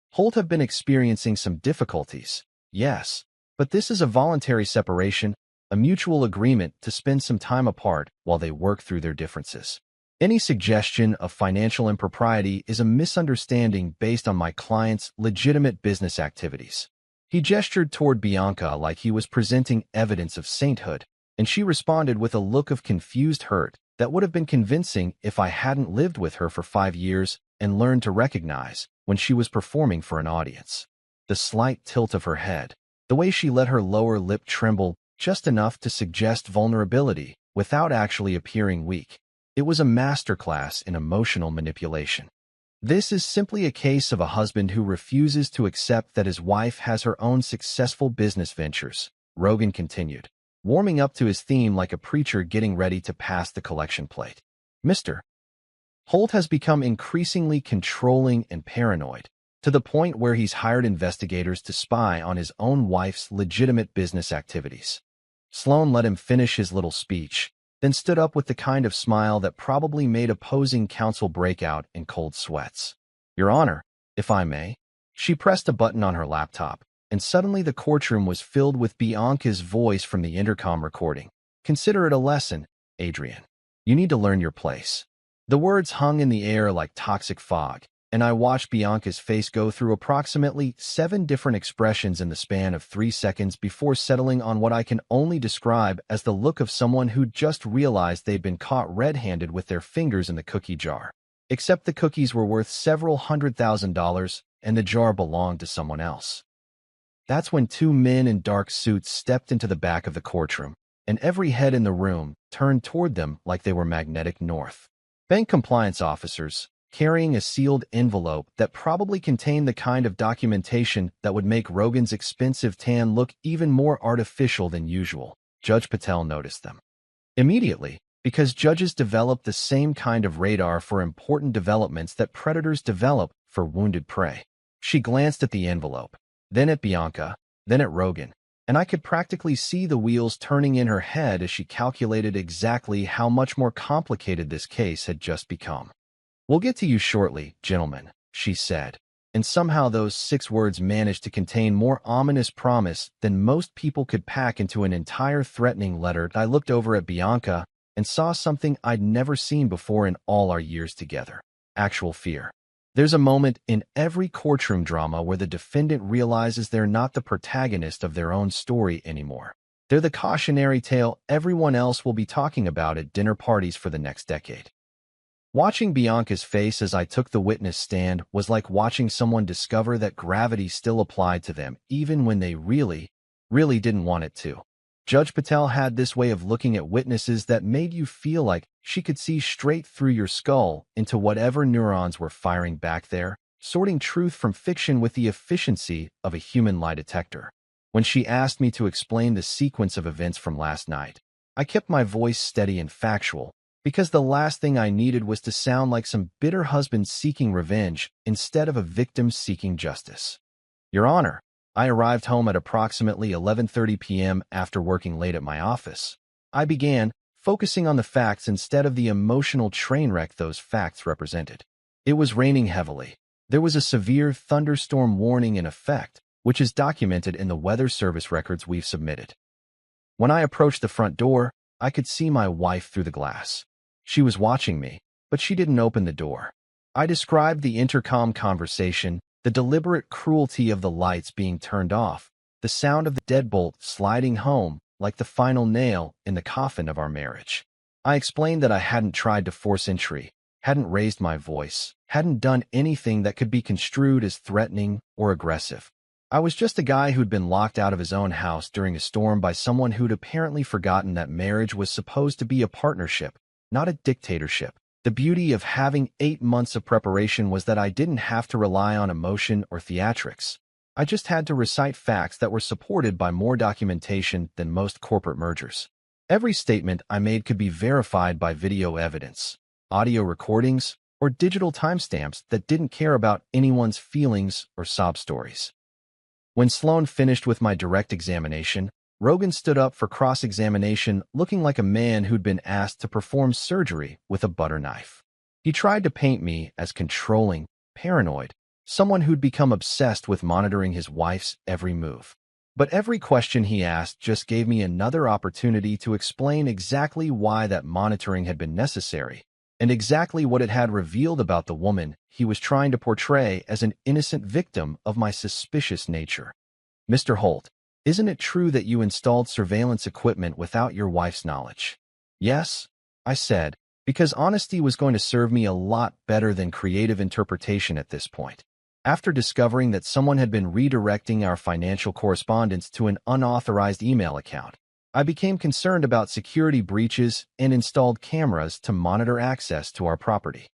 Holt have been experiencing some difficulties, yes, but this is a voluntary separation, a mutual agreement to spend some time apart while they work through their differences. Any suggestion of financial impropriety is a misunderstanding based on my client's legitimate business activities. He gestured toward Bianca like he was presenting evidence of sainthood, and she responded with a look of confused hurt that would have been convincing if I hadn't lived with her for 5 years and learned to recognize when she was performing for an audience. The slight tilt of her head, the way she let her lower lip tremble just enough to suggest vulnerability without actually appearing weak. It was a masterclass in emotional manipulation. This is simply a case of a husband who refuses to accept that his wife has her own successful business ventures, Rogan continued, warming up to his theme like a preacher getting ready to pass the collection plate. Mr. Holt has become increasingly controlling and paranoid, to the point where he's hired investigators to spy on his own wife's legitimate business activities. Sloan let him finish his little speech, then stood up with the kind of smile that probably made opposing counsel break out in cold sweats. Your Honor, if I may. She pressed a button on her laptop, and suddenly the courtroom was filled with Bianca's voice from the intercom recording. Consider it a lesson, Adrian. You need to learn your place. The words hung in the air like toxic fog, and I watched Bianca's face go through approximately 7 different expressions in the span of 3 seconds before settling on what I can only describe as the look of someone who just realized they'd been caught red-handed with their fingers in the cookie jar. Except the cookies were worth several $100,000, and the jar belonged to someone else. That's when 2 men in dark suits stepped into the back of the courtroom, and every head in the room turned toward them like they were magnetic north. Bank compliance officers, carrying a sealed envelope that probably contained the kind of documentation that would make Rogan's expensive tan look even more artificial than usual. Judge Patel noticed them immediately, because judges develop the same kind of radar for important developments that predators develop for wounded prey. She glanced at the envelope, then at Bianca, then at Rogan, and I could practically see the wheels turning in her head as she calculated exactly how much more complicated this case had just become. We'll get to you shortly, gentlemen, she said, and somehow those 6 words managed to contain more ominous promise than most people could pack into an entire threatening letter. I looked over at Bianca and saw something I'd never seen before in all our years together. Actual fear. There's a moment in every courtroom drama where the defendant realizes they're not the protagonist of their own story anymore. They're the cautionary tale everyone else will be talking about at dinner parties for the next decade. Watching Bianca's face as I took the witness stand was like watching someone discover that gravity still applied to them even when they really didn't want it to. Judge Patel had this way of looking at witnesses that made you feel like she could see straight through your skull into whatever neurons were firing back there, sorting truth from fiction with the efficiency of a human lie detector. When she asked me to explain the sequence of events from last night, I kept my voice steady and factual, because the last thing I needed was to sound like some bitter husband seeking revenge instead of a victim seeking justice. Your Honor, I arrived home at approximately 11:30 p.m. after working late at my office. I began, focusing on the facts instead of the emotional train wreck those facts represented. It was raining heavily. There was a severe thunderstorm warning in effect, which is documented in the weather service records we've submitted. When I approached the front door, I could see my wife through the glass. She was watching me, but she didn't open the door. I described the intercom conversation, the deliberate cruelty of the lights being turned off, the sound of the deadbolt sliding home like the final nail in the coffin of our marriage. I explained that I hadn't tried to force entry, hadn't raised my voice, hadn't done anything that could be construed as threatening or aggressive. I was just a guy who'd been locked out of his own house during a storm by someone who'd apparently forgotten that marriage was supposed to be a partnership, not a dictatorship. The beauty of having 8 months of preparation was that I didn't have to rely on emotion or theatrics. I just had to recite facts that were supported by more documentation than most corporate mergers. Every statement I made could be verified by video evidence, audio recordings, or digital timestamps that didn't care about anyone's feelings or sob stories. When Sloan finished with my direct examination, Rogan stood up for cross-examination looking like a man who'd been asked to perform surgery with a butter knife. He tried to paint me as controlling, paranoid, someone who'd become obsessed with monitoring his wife's every move. But every question he asked just gave me another opportunity to explain exactly why that monitoring had been necessary, and exactly what it had revealed about the woman he was trying to portray as an innocent victim of my suspicious nature. "Mr. Holt, isn't it true that you installed surveillance equipment without your wife's knowledge?" "Yes," I said, because honesty was going to serve me a lot better than creative interpretation at this point. After discovering that someone had been redirecting our financial correspondence to an unauthorized email account, I became concerned about security breaches and installed cameras to monitor access to our property.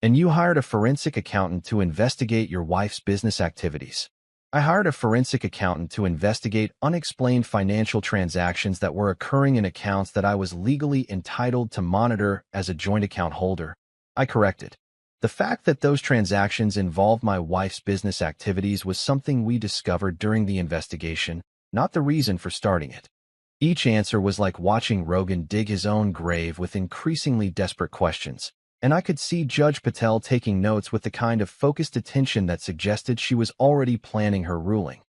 "And you hired a forensic accountant to investigate your wife's business activities." "I hired a forensic accountant to investigate unexplained financial transactions that were occurring in accounts that I was legally entitled to monitor as a joint account holder," I corrected. "The fact that those transactions involved my wife's business activities was something we discovered during the investigation, not the reason for starting it." Each answer was like watching Rogan dig his own grave with increasingly desperate questions, and I could see Judge Patel taking notes with the kind of focused attention that suggested she was already planning her ruling.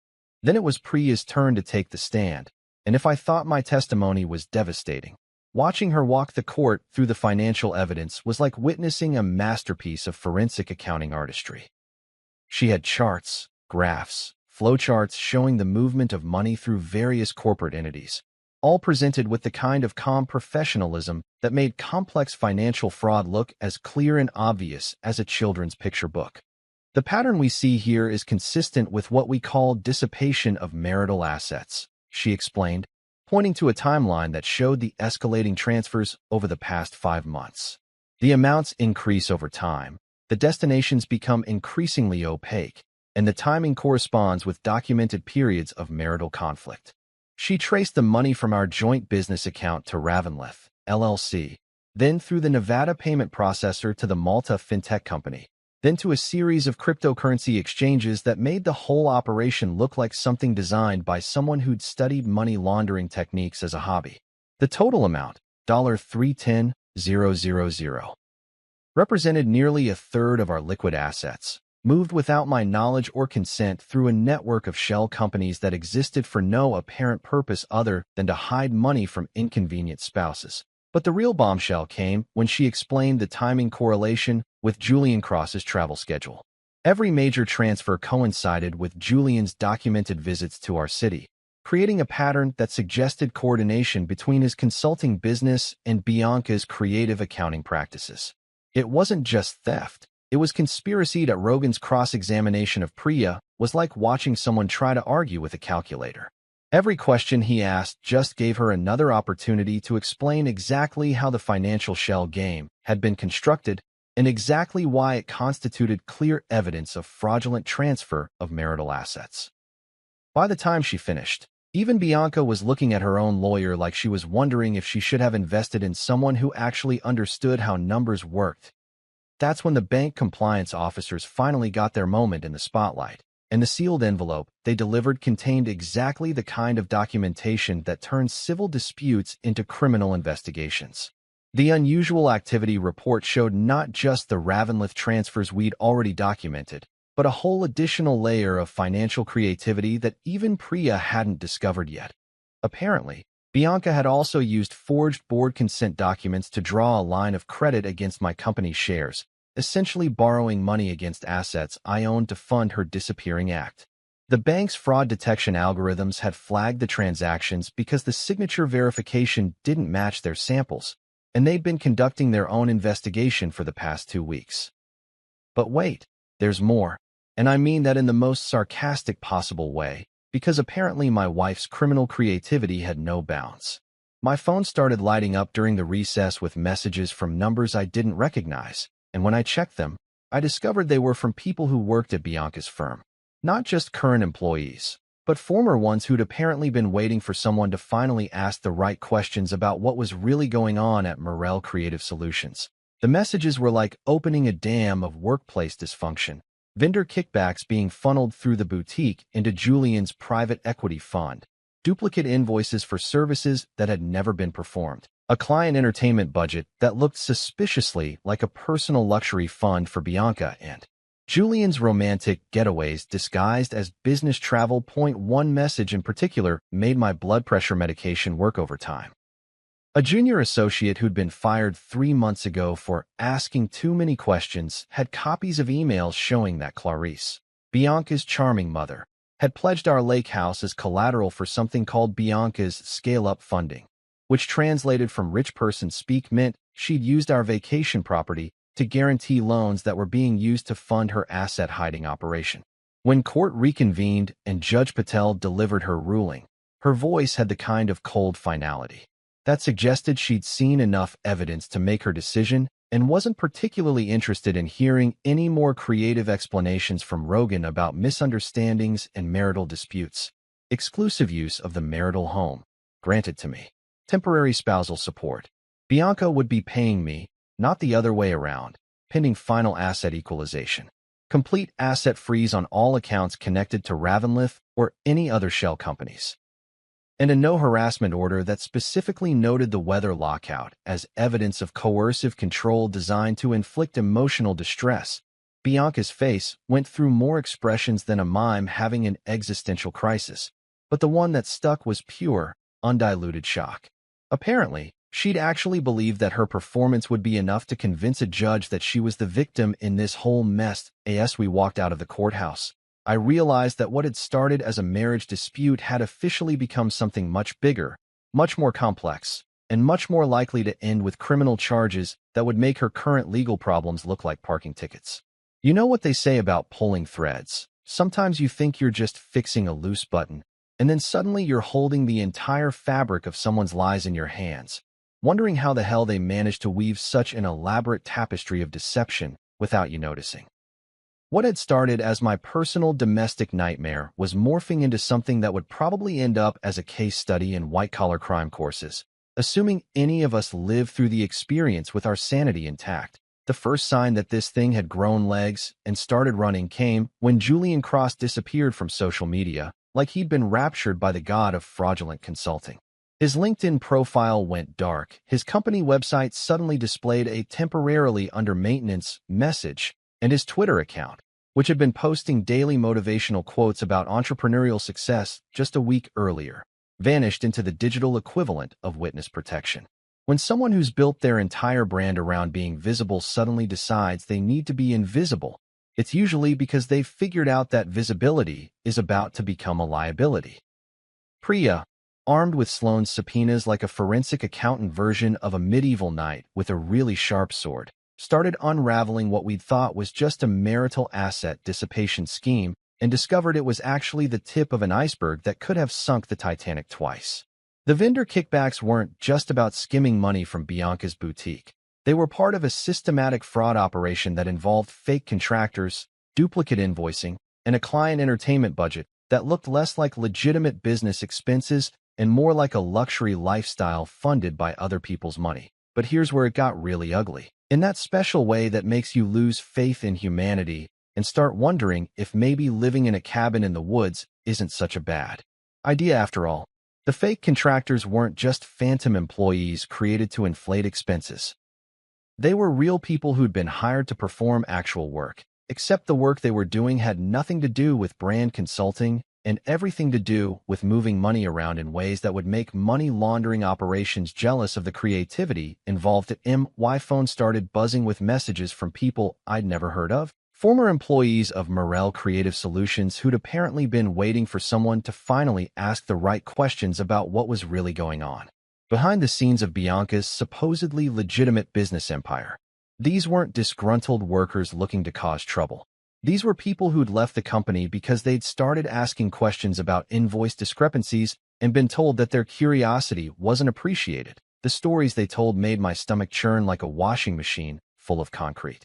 Then it was Priya's turn to take the stand, and if I thought my testimony was devastating, watching her walk the court through the financial evidence was like witnessing a masterpiece of forensic accounting artistry. She had charts, graphs, flowcharts showing the movement of money through various corporate entities, all presented with the kind of calm professionalism that made complex financial fraud look as clear and obvious as a children's picture book. "The pattern we see here is consistent with what we call dissipation of marital assets," she explained, pointing to a timeline that showed the escalating transfers over the past 5 months. "The amounts increase over time, the destinations become increasingly opaque, and the timing corresponds with documented periods of marital conflict." She traced the money from our joint business account to Ravenlith, LLC, then through the Nevada payment processor to the Malta fintech company, then to a series of cryptocurrency exchanges that made the whole operation look like something designed by someone who'd studied money laundering techniques as a hobby. The total amount, $310,000, represented nearly a third of our liquid assets, moved without my knowledge or consent through a network of shell companies that existed for no apparent purpose other than to hide money from inconvenient spouses. But the real bombshell came when she explained the timing correlation with Julian Cross's travel schedule. Every major transfer coincided with Julian's documented visits to our city, creating a pattern that suggested coordination between his consulting business and Bianca's creative accounting practices. It wasn't just theft. It was conspiracy. That Rogan's cross-examination of Priya was like watching someone try to argue with a calculator. Every question he asked just gave her another opportunity to explain exactly how the financial shell game had been constructed and exactly why it constituted clear evidence of fraudulent transfer of marital assets. By the time she finished, even Bianca was looking at her own lawyer like she was wondering if she should have invested in someone who actually understood how numbers worked. That's when the bank compliance officers finally got their moment in the spotlight, and the sealed envelope they delivered contained exactly the kind of documentation that turns civil disputes into criminal investigations. The unusual activity report showed not just the Ravenlith transfers we'd already documented, but a whole additional layer of financial creativity that even Priya hadn't discovered yet. Apparently, Bianca had also used forged board consent documents to draw a line of credit against my company's shares, essentially borrowing money against assets I owned to fund her disappearing act. The bank's fraud detection algorithms had flagged the transactions because the signature verification didn't match their samples, and they'd been conducting their own investigation for the past 2 weeks. But wait, there's more, and I mean that in the most sarcastic possible way, because apparently my wife's criminal creativity had no bounds. My phone started lighting up during the recess with messages from numbers I didn't recognize, and when I checked them, I discovered they were from people who worked at Bianca's firm. Not just current employees, but former ones who'd apparently been waiting for someone to finally ask the right questions about what was really going on at Morel Creative Solutions. The messages were like opening a dam of workplace dysfunction, vendor kickbacks being funneled through the boutique into Julian's private equity fund, duplicate invoices for services that had never been performed, a client entertainment budget that looked suspiciously like a personal luxury fund for Bianca, and Julian's romantic getaways disguised as business travel. One message in particular made my blood pressure medication work overtime. A junior associate who'd been fired 3 months ago for asking too many questions had copies of emails showing that Clarice, Bianca's charming mother, had pledged our lake house as collateral for something called Bianca's scale-up funding, which translated from rich person speak meant she'd used our vacation property to guarantee loans that were being used to fund her asset-hiding operation. When court reconvened and Judge Patel delivered her ruling, her voice had the kind of cold finality that suggested she'd seen enough evidence to make her decision and wasn't particularly interested in hearing any more creative explanations from Rogan about misunderstandings and marital disputes. Exclusive use of the marital home, granted to me. Temporary spousal support. Bianca would be paying me, not the other way around, pending final asset equalization. Complete asset freeze on all accounts connected to Ravenlith or any other shell companies. And a no-harassment order that specifically noted the weather lockout as evidence of coercive control designed to inflict emotional distress. Bianca's face went through more expressions than a mime having an existential crisis, but the one that stuck was pure, undiluted shock. Apparently, she'd actually believed that her performance would be enough to convince a judge that she was the victim in this whole mess. As we walked out of the courthouse, I realized that what had started as a marriage dispute had officially become something much bigger, much more complex, and much more likely to end with criminal charges that would make her current legal problems look like parking tickets. You know what they say about pulling threads? Sometimes you think you're just fixing a loose button, and then suddenly you're holding the entire fabric of someone's lies in your hands, wondering how the hell they managed to weave such an elaborate tapestry of deception without you noticing. What had started as my personal domestic nightmare was morphing into something that would probably end up as a case study in white-collar crime courses, assuming any of us lived through the experience with our sanity intact. The first sign that this thing had grown legs and started running came when Julian Cross disappeared from social media, like he'd been raptured by the god of fraudulent consulting. His LinkedIn profile went dark, his company website suddenly displayed a temporarily under maintenance message, and his Twitter account, which had been posting daily motivational quotes about entrepreneurial success just a week earlier, vanished into the digital equivalent of witness protection. When someone who's built their entire brand around being visible suddenly decides they need to be invisible, it's usually because they've figured out that visibility is about to become a liability. Priya, armed with Sloane's subpoenas like a forensic accountant version of a medieval knight with a really sharp sword, started unraveling what we'd thought was just a marital asset dissipation scheme and discovered it was actually the tip of an iceberg that could have sunk the Titanic twice. The vendor kickbacks weren't just about skimming money from Bianca's boutique. They were part of a systematic fraud operation that involved fake contractors, duplicate invoicing, and a client entertainment budget that looked less like legitimate business expenses and more like a luxury lifestyle funded by other people's money. But here's where it got really ugly. In that special way that makes you lose faith in humanity and start wondering if maybe living in a cabin in the woods isn't such a bad idea after all. The fake contractors weren't just phantom employees created to inflate expenses. They were real people who'd been hired to perform actual work, except the work they were doing had nothing to do with brand consulting and everything to do with moving money around in ways that would make money laundering operations jealous of the creativity involved. My phone started buzzing with messages from people I'd never heard of. Former employees of Morel Creative Solutions who'd apparently been waiting for someone to finally ask the right questions about what was really going on behind the scenes of Bianca's supposedly legitimate business empire. These weren't disgruntled workers looking to cause trouble. These were people who'd left the company because they'd started asking questions about invoice discrepancies and been told that their curiosity wasn't appreciated. The stories they told made my stomach churn like a washing machine full of concrete.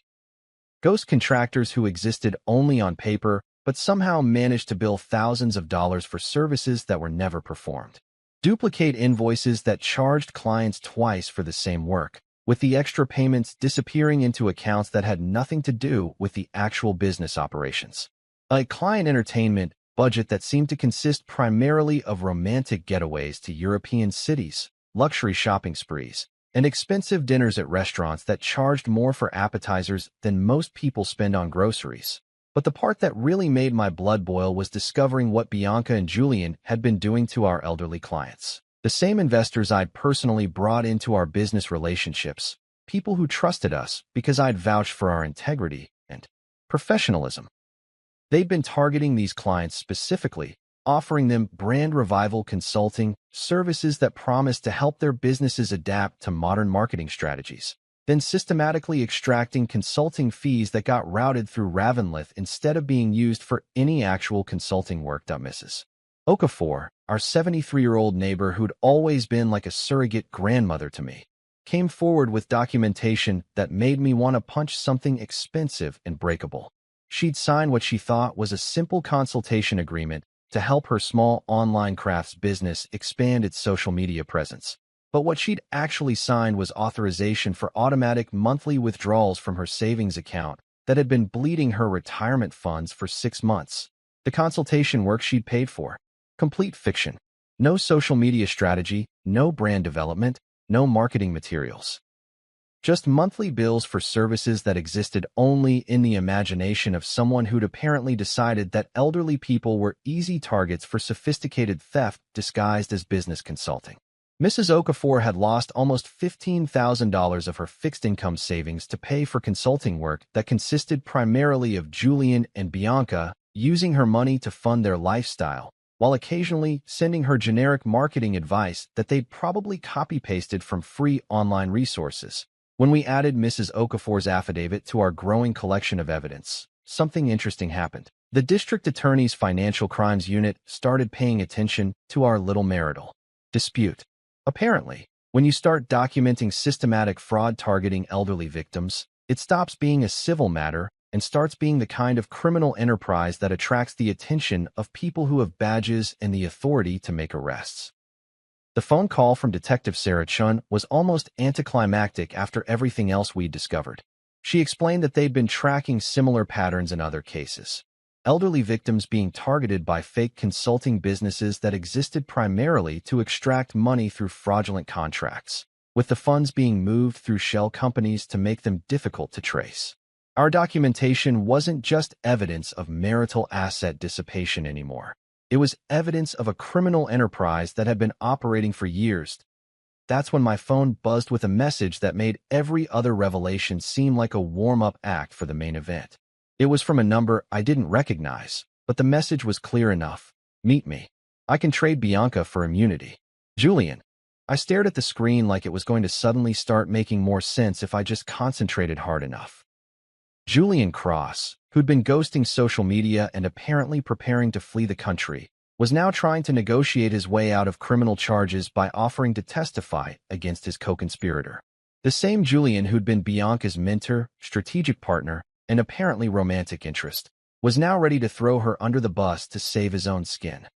Ghost contractors who existed only on paper but somehow managed to bill thousands of dollars for services that were never performed. Duplicate invoices that charged clients twice for the same work, with the extra payments disappearing into accounts that had nothing to do with the actual business operations. A client entertainment budget that seemed to consist primarily of romantic getaways to European cities, luxury shopping sprees, and expensive dinners at restaurants that charged more for appetizers than most people spend on groceries. But the part that really made my blood boil was discovering what Bianca and Julian had been doing to our elderly clients. The same investors I'd personally brought into our business relationships, people who trusted us because I'd vouched for our integrity and professionalism. They'd been targeting these clients specifically, offering them brand revival consulting services that promised to help their businesses adapt to modern marketing strategies, then systematically extracting consulting fees that got routed through Ravenlith instead of being used for any actual consulting work. Mrs. Okafor, our 73-year-old neighbor who'd always been like a surrogate grandmother to me, came forward with documentation that made me want to punch something expensive and breakable. She'd signed what she thought was a simple consultation agreement to help her small online crafts business expand its social media presence. But what she'd actually signed was authorization for automatic monthly withdrawals from her savings account that had been bleeding her retirement funds for 6 months. The consultation work she'd paid for. Complete fiction. No social media strategy, no brand development, no marketing materials. Just monthly bills for services that existed only in the imagination of someone who'd apparently decided that elderly people were easy targets for sophisticated theft disguised as business consulting. Mrs. Okafor had lost almost $15,000 of her fixed income savings to pay for consulting work that consisted primarily of Julian and Bianca using her money to fund their lifestyle, while occasionally sending her generic marketing advice that they'd probably copy-pasted from free online resources. When we added Mrs. Okafor's affidavit to our growing collection of evidence, something interesting happened. The district attorney's financial crimes unit started paying attention to our little marital dispute. Apparently, when you start documenting systematic fraud targeting elderly victims, it stops being a civil matter and starts being the kind of criminal enterprise that attracts the attention of people who have badges and the authority to make arrests. The phone call from Detective Sarah Chun was almost anticlimactic after everything else we'd discovered. She explained that they'd been tracking similar patterns in other cases. Elderly victims being targeted by fake consulting businesses that existed primarily to extract money through fraudulent contracts, with the funds being moved through shell companies to make them difficult to trace. Our documentation wasn't just evidence of marital asset dissipation anymore. It was evidence of a criminal enterprise that had been operating for years. That's when my phone buzzed with a message that made every other revelation seem like a warm-up act for the main event. It was from a number I didn't recognize, but the message was clear enough. Meet me. I can trade Bianca for immunity. Julian. I stared at the screen like it was going to suddenly start making more sense if I just concentrated hard enough. Julian Cross, who'd been ghosting social media and apparently preparing to flee the country, was now trying to negotiate his way out of criminal charges by offering to testify against his co-conspirator. The same Julian who'd been Bianca's mentor, strategic partner, and apparently romantic interest, was now ready to throw her under the bus to save his own skin.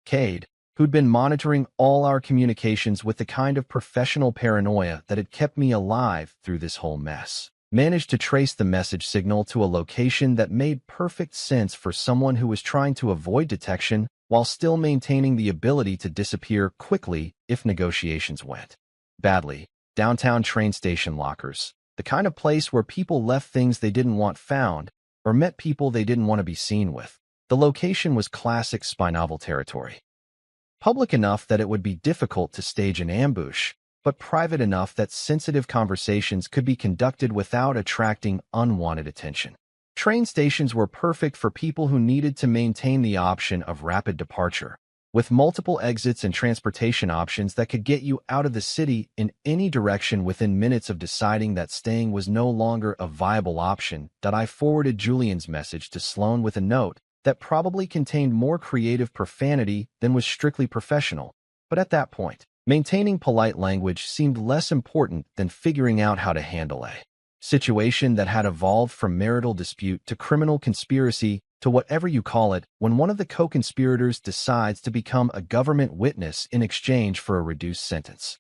Cade, who'd been monitoring all our communications with the kind of professional paranoia that had kept me alive through this whole mess, managed to trace the message signal to a location that made perfect sense for someone who was trying to avoid detection while still maintaining the ability to disappear quickly if negotiations went badly. Downtown train station lockers, the kind of place where people left things they didn't want found, or met people they didn't want to be seen with. The location was classic spy novel territory. Public enough that it would be difficult to stage an ambush, but private enough that sensitive conversations could be conducted without attracting unwanted attention. Train stations were perfect for people who needed to maintain the option of rapid departure, with multiple exits and transportation options that could get you out of the city in any direction within minutes of deciding that staying was no longer a viable option. I forwarded Julian's message to Sloan with a note that probably contained more creative profanity than was strictly professional, but at that point, maintaining polite language seemed less important than figuring out how to handle a situation that had evolved from marital dispute to criminal conspiracy to whatever you call it when one of the co-conspirators decides to become a government witness in exchange for a reduced sentence.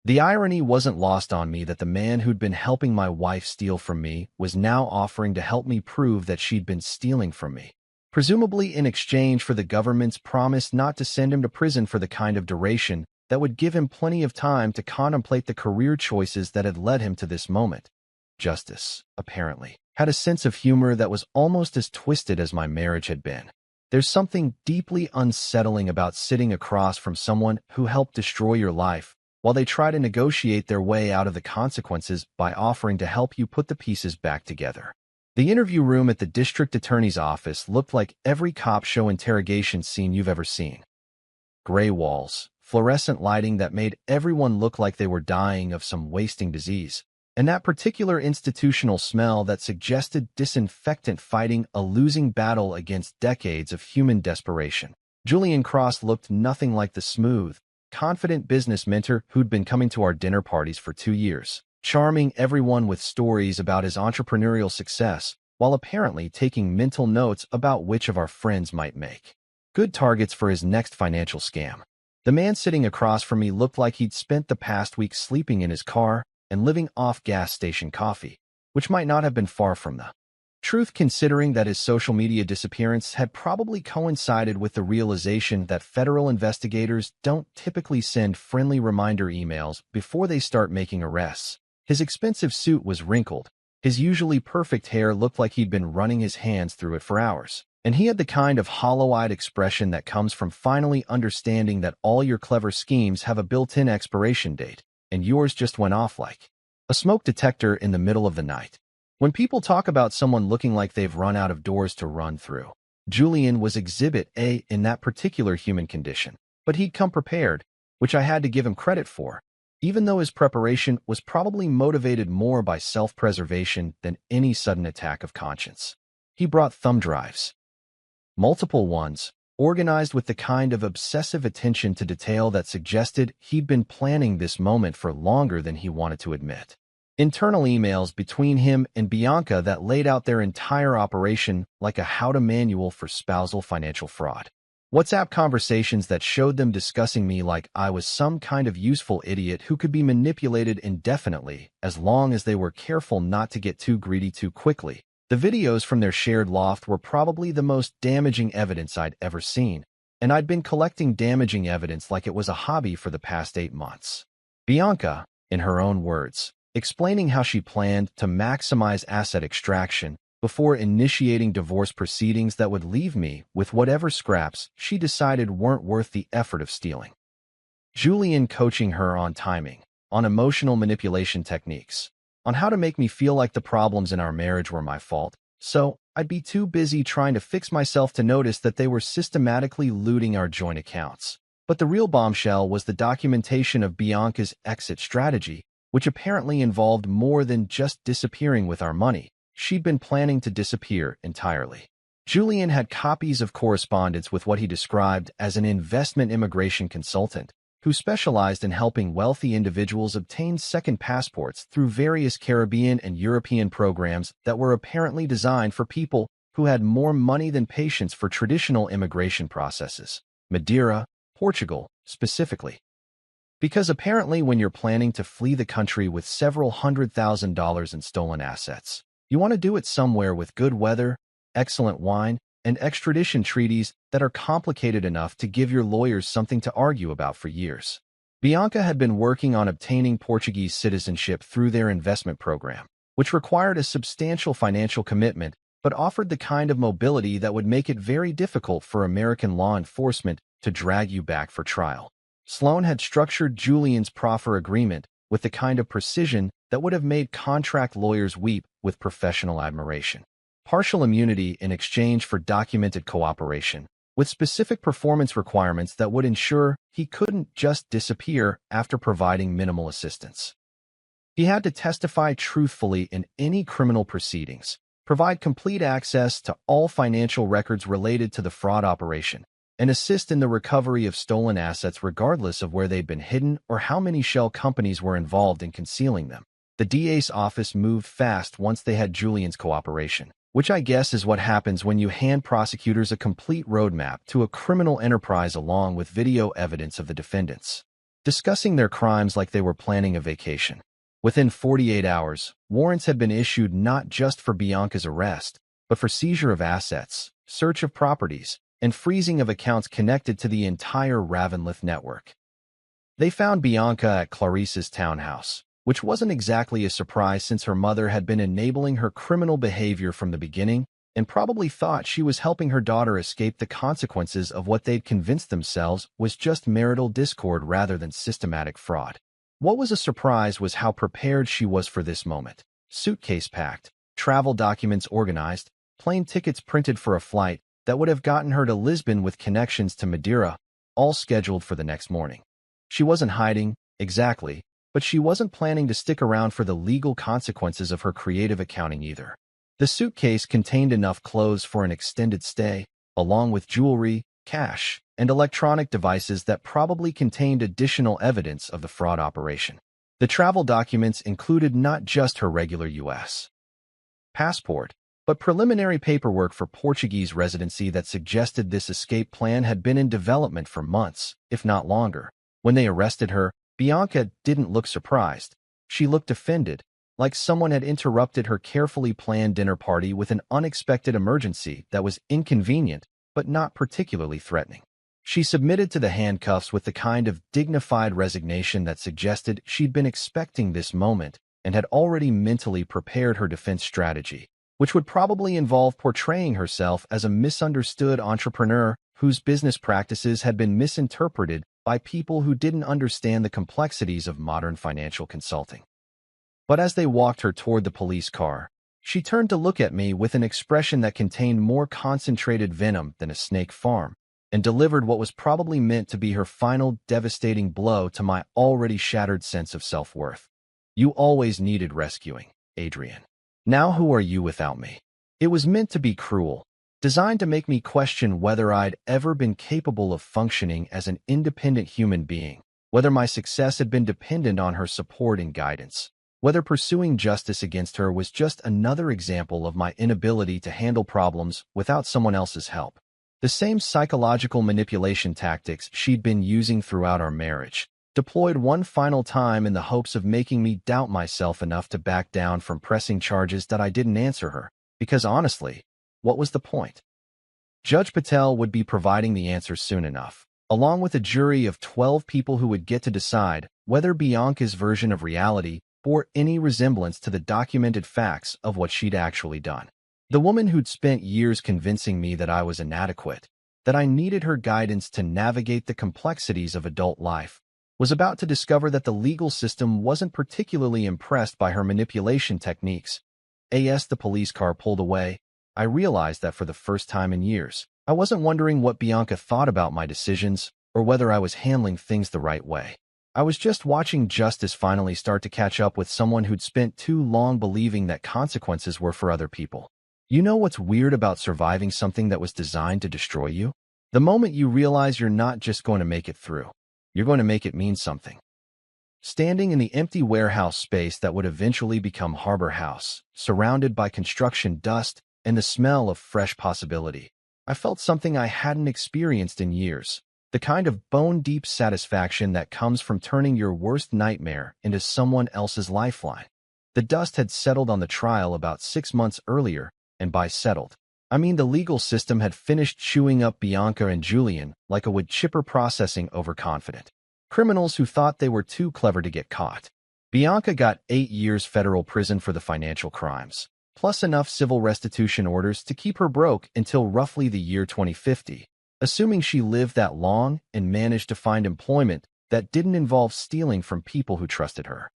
The irony wasn't lost on me that the man who'd been helping my wife steal from me was now offering to help me prove that she'd been stealing from me, presumably in exchange for the government's promise not to send him to prison for the kind of duration that would give him plenty of time to contemplate the career choices that had led him to this moment. Justice, apparently, had a sense of humor that was almost as twisted as my marriage had been. There's something deeply unsettling about sitting across from someone who helped destroy your life while they try to negotiate their way out of the consequences by offering to help you put the pieces back together. The interview room at the district attorney's office looked like every cop show interrogation scene you've ever seen. Gray walls, fluorescent lighting that made everyone look like they were dying of some wasting disease, and that particular institutional smell that suggested disinfectant fighting a losing battle against decades of human desperation. Julian Cross looked nothing like the smooth, confident business mentor who'd been coming to our dinner parties for 2 years, charming everyone with stories about his entrepreneurial success, while apparently taking mental notes about which of our friends might make good targets for his next financial scam. The man sitting across from me looked like he'd spent the past week sleeping in his car and living off gas station coffee, which might not have been far from the truth considering that his social media disappearance had probably coincided with the realization that federal investigators don't typically send friendly reminder emails before they start making arrests. His expensive suit was wrinkled, his usually perfect hair looked like he'd been running his hands through it for hours, and he had the kind of hollow-eyed expression that comes from finally understanding that all your clever schemes have a built-in expiration date, and yours just went off like a smoke detector in the middle of the night. When people talk about someone looking like they've run out of doors to run through, Julian was Exhibit A in that particular human condition, but he'd come prepared, which I had to give him credit for, even though his preparation was probably motivated more by self-preservation than any sudden attack of conscience. He brought thumb drives. Multiple ones, organized with the kind of obsessive attention to detail that suggested he'd been planning this moment for longer than he wanted to admit. Internal emails between him and Bianca that laid out their entire operation like a how-to manual for spousal financial fraud. WhatsApp conversations that showed them discussing me like I was some kind of useful idiot who could be manipulated indefinitely as long as they were careful not to get too greedy too quickly. The videos from their shared loft were probably the most damaging evidence I'd ever seen, and I'd been collecting damaging evidence like it was a hobby for the past 8 months. Bianca, in her own words, explaining how she planned to maximize asset extraction before initiating divorce proceedings that would leave me with whatever scraps she decided weren't worth the effort of stealing. Julian coaching her on timing, on emotional manipulation techniques, on how to make me feel like the problems in our marriage were my fault, so I'd be too busy trying to fix myself to notice that they were systematically looting our joint accounts. But the real bombshell was the documentation of Bianca's exit strategy, which apparently involved more than just disappearing with our money. She'd been planning to disappear entirely. Julian had copies of correspondence with what he described as an investment immigration consultant, who specialized in helping wealthy individuals obtain second passports through various Caribbean and European programs that were apparently designed for people who had more money than patience for traditional immigration processes. Madeira, Portugal, specifically. Because apparently when you're planning to flee the country with several $100,000 in stolen assets, you want to do it somewhere with good weather, excellent wine, and extradition treaties that are complicated enough to give your lawyers something to argue about for years. Bianca had been working on obtaining Portuguese citizenship through their investment program, which required a substantial financial commitment but offered the kind of mobility that would make it very difficult for American law enforcement to drag you back for trial. Sloan had structured Julian's proffer agreement with the kind of precision that would have made contract lawyers weep with professional admiration. Partial immunity in exchange for documented cooperation, with specific performance requirements that would ensure he couldn't just disappear after providing minimal assistance. He had to testify truthfully in any criminal proceedings, provide complete access to all financial records related to the fraud operation, and assist in the recovery of stolen assets regardless of where they'd been hidden or how many shell companies were involved in concealing them. The DA's office moved fast once they had Julian's cooperation, which I guess is what happens when you hand prosecutors a complete roadmap to a criminal enterprise along with video evidence of the defendants discussing their crimes like they were planning a vacation. Within 48 hours, warrants had been issued not just for Bianca's arrest, but for seizure of assets, search of properties, and freezing of accounts connected to the entire Ravenlith network. They found Bianca at Clarice's townhouse, which wasn't exactly a surprise since her mother had been enabling her criminal behavior from the beginning and probably thought she was helping her daughter escape the consequences of what they'd convinced themselves was just marital discord rather than systematic fraud. What was a surprise was how prepared she was for this moment. Suitcase packed, travel documents organized, plane tickets printed for a flight that would have gotten her to Lisbon with connections to Madeira, all scheduled for the next morning. She wasn't hiding, exactly, but she wasn't planning to stick around for the legal consequences of her creative accounting either. The suitcase contained enough clothes for an extended stay, along with jewelry, cash, and electronic devices that probably contained additional evidence of the fraud operation. The travel documents included not just her regular U.S. passport, but preliminary paperwork for Portuguese residency that suggested this escape plan had been in development for months, if not longer. When they arrested her, Bianca didn't look surprised. She looked offended, like someone had interrupted her carefully planned dinner party with an unexpected emergency that was inconvenient but not particularly threatening. She submitted to the handcuffs with the kind of dignified resignation that suggested she'd been expecting this moment and had already mentally prepared her defense strategy, which would probably involve portraying herself as a misunderstood entrepreneur whose business practices had been misinterpreted by people who didn't understand the complexities of modern financial consulting. But as they walked her toward the police car, she turned to look at me with an expression that contained more concentrated venom than a snake farm, and delivered what was probably meant to be her final devastating blow to my already shattered sense of self-worth. You always needed rescuing, Adrian. Now who are you without me? It was meant to be cruel, designed to make me question whether I'd ever been capable of functioning as an independent human being, whether my success had been dependent on her support and guidance, whether pursuing justice against her was just another example of my inability to handle problems without someone else's help. The same psychological manipulation tactics she'd been using throughout our marriage, deployed one final time in the hopes of making me doubt myself enough to back down from pressing charges that I didn't answer her, because honestly, what was the point? Judge Patel would be providing the answers soon enough, along with a jury of 12 people who would get to decide whether Bianca's version of reality bore any resemblance to the documented facts of what she'd actually done. The woman who'd spent years convincing me that I was inadequate, that I needed her guidance to navigate the complexities of adult life, was about to discover that the legal system wasn't particularly impressed by her manipulation techniques. As the police car pulled away, I realized that for the first time in years, I wasn't wondering what Bianca thought about my decisions or whether I was handling things the right way. I was just watching justice finally start to catch up with someone who'd spent too long believing that consequences were for other people. You know what's weird about surviving something that was designed to destroy you? The moment you realize you're not just going to make it through, you're going to make it mean something. Standing in the empty warehouse space that would eventually become Harbor House, surrounded by construction dust and the smell of fresh possibility, I felt something I hadn't experienced in years. The kind of bone-deep satisfaction that comes from turning your worst nightmare into someone else's lifeline. The dust had settled on the trial about 6 months earlier, and by settled, I mean the legal system had finished chewing up Bianca and Julian like a wood chipper processing overconfident criminals who thought they were too clever to get caught. Bianca got 8 years federal prison for the financial crimes, plus enough civil restitution orders to keep her broke until roughly the year 2050, assuming she lived that long and managed to find employment that didn't involve stealing from people who trusted her.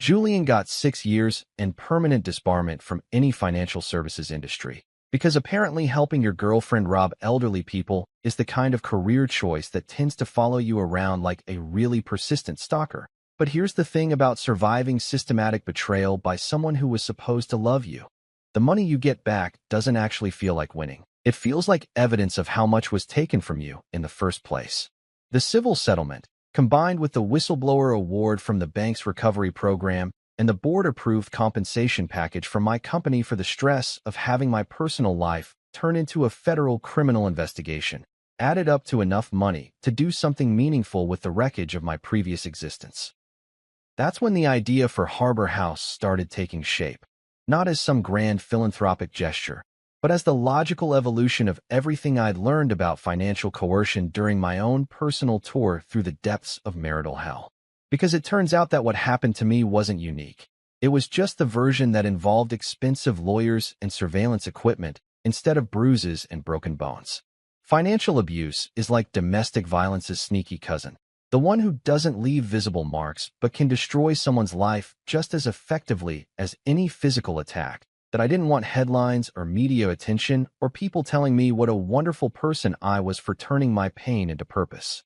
Julian got 6 years and permanent disbarment from any financial services industry, because apparently helping your girlfriend rob elderly people is the kind of career choice that tends to follow you around like a really persistent stalker. But here's the thing about surviving systematic betrayal by someone who was supposed to love you. The money you get back doesn't actually feel like winning. It feels like evidence of how much was taken from you in the first place. The civil settlement, combined with the whistleblower award from the bank's recovery program and the board-approved compensation package from my company for the stress of having my personal life turn into a federal criminal investigation, added up to enough money to do something meaningful with the wreckage of my previous existence. That's when the idea for Harbor House started taking shape, not as some grand philanthropic gesture, but as the logical evolution of everything I'd learned about financial coercion during my own personal tour through the depths of marital hell. Because it turns out that what happened to me wasn't unique. It was just the version that involved expensive lawyers and surveillance equipment instead of bruises and broken bones. Financial abuse is like domestic violence's sneaky cousin, the one who doesn't leave visible marks but can destroy someone's life just as effectively as any physical attack. That I didn't want headlines or media attention or people telling me what a wonderful person I was for turning my pain into purpose.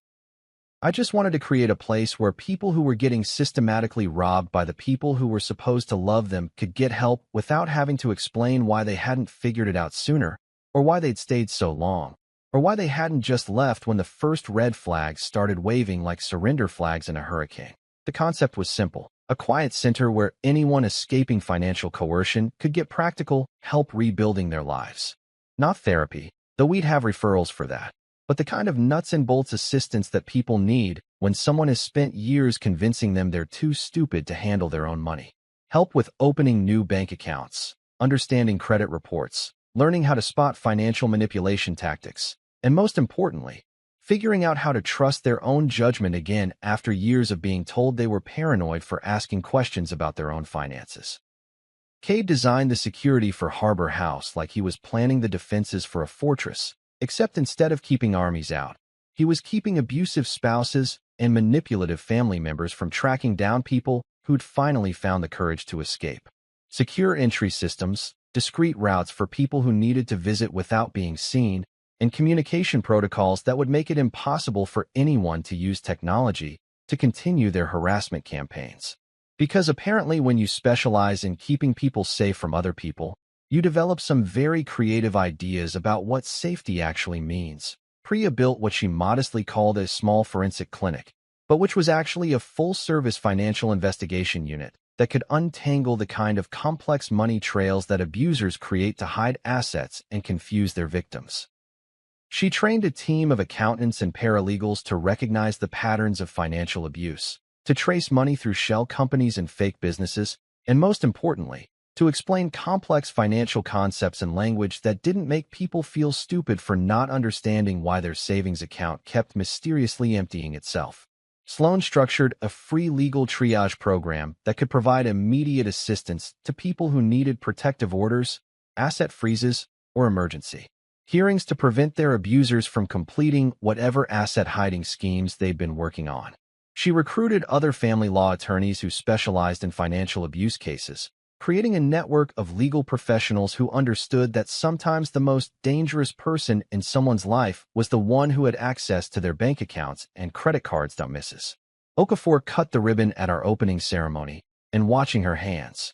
I just wanted to create a place where people who were getting systematically robbed by the people who were supposed to love them could get help without having to explain why they hadn't figured it out sooner, or why they'd stayed so long, or why they hadn't just left when the first red flags started waving like surrender flags in a hurricane. The concept was simple. A quiet center where anyone escaping financial coercion could get practical help rebuilding their lives. Not therapy, though we'd have referrals for that, but the kind of nuts and bolts assistance that people need when someone has spent years convincing them they're too stupid to handle their own money. Help with opening new bank accounts, understanding credit reports, learning how to spot financial manipulation tactics, and most importantly, figuring out how to trust their own judgment again after years of being told they were paranoid for asking questions about their own finances. Cade designed the security for Harbor House like he was planning the defenses for a fortress, except instead of keeping armies out, he was keeping abusive spouses and manipulative family members from tracking down people who'd finally found the courage to escape. Secure entry systems, discreet routes for people who needed to visit without being seen, and communication protocols that would make it impossible for anyone to use technology to continue their harassment campaigns. Because apparently when you specialize in keeping people safe from other people, you develop some very creative ideas about what safety actually means. Priya built what she modestly called a small forensic clinic, but which was actually a full-service financial investigation unit that could untangle the kind of complex money trails that abusers create to hide assets and confuse their victims. She trained a team of accountants and paralegals to recognize the patterns of financial abuse, to trace money through shell companies and fake businesses, and most importantly, to explain complex financial concepts in language that didn't make people feel stupid for not understanding why their savings account kept mysteriously emptying itself. Sloan structured a free legal triage program that could provide immediate assistance to people who needed protective orders, asset freezes, or emergency hearings to prevent their abusers from completing whatever asset-hiding schemes they'd been working on. She recruited other family law attorneys who specialized in financial abuse cases, creating a network of legal professionals who understood that sometimes the most dangerous person in someone's life was the one who had access to their bank accounts and credit cards. Mrs. Okafor cut the ribbon at our opening ceremony, and watching her hands,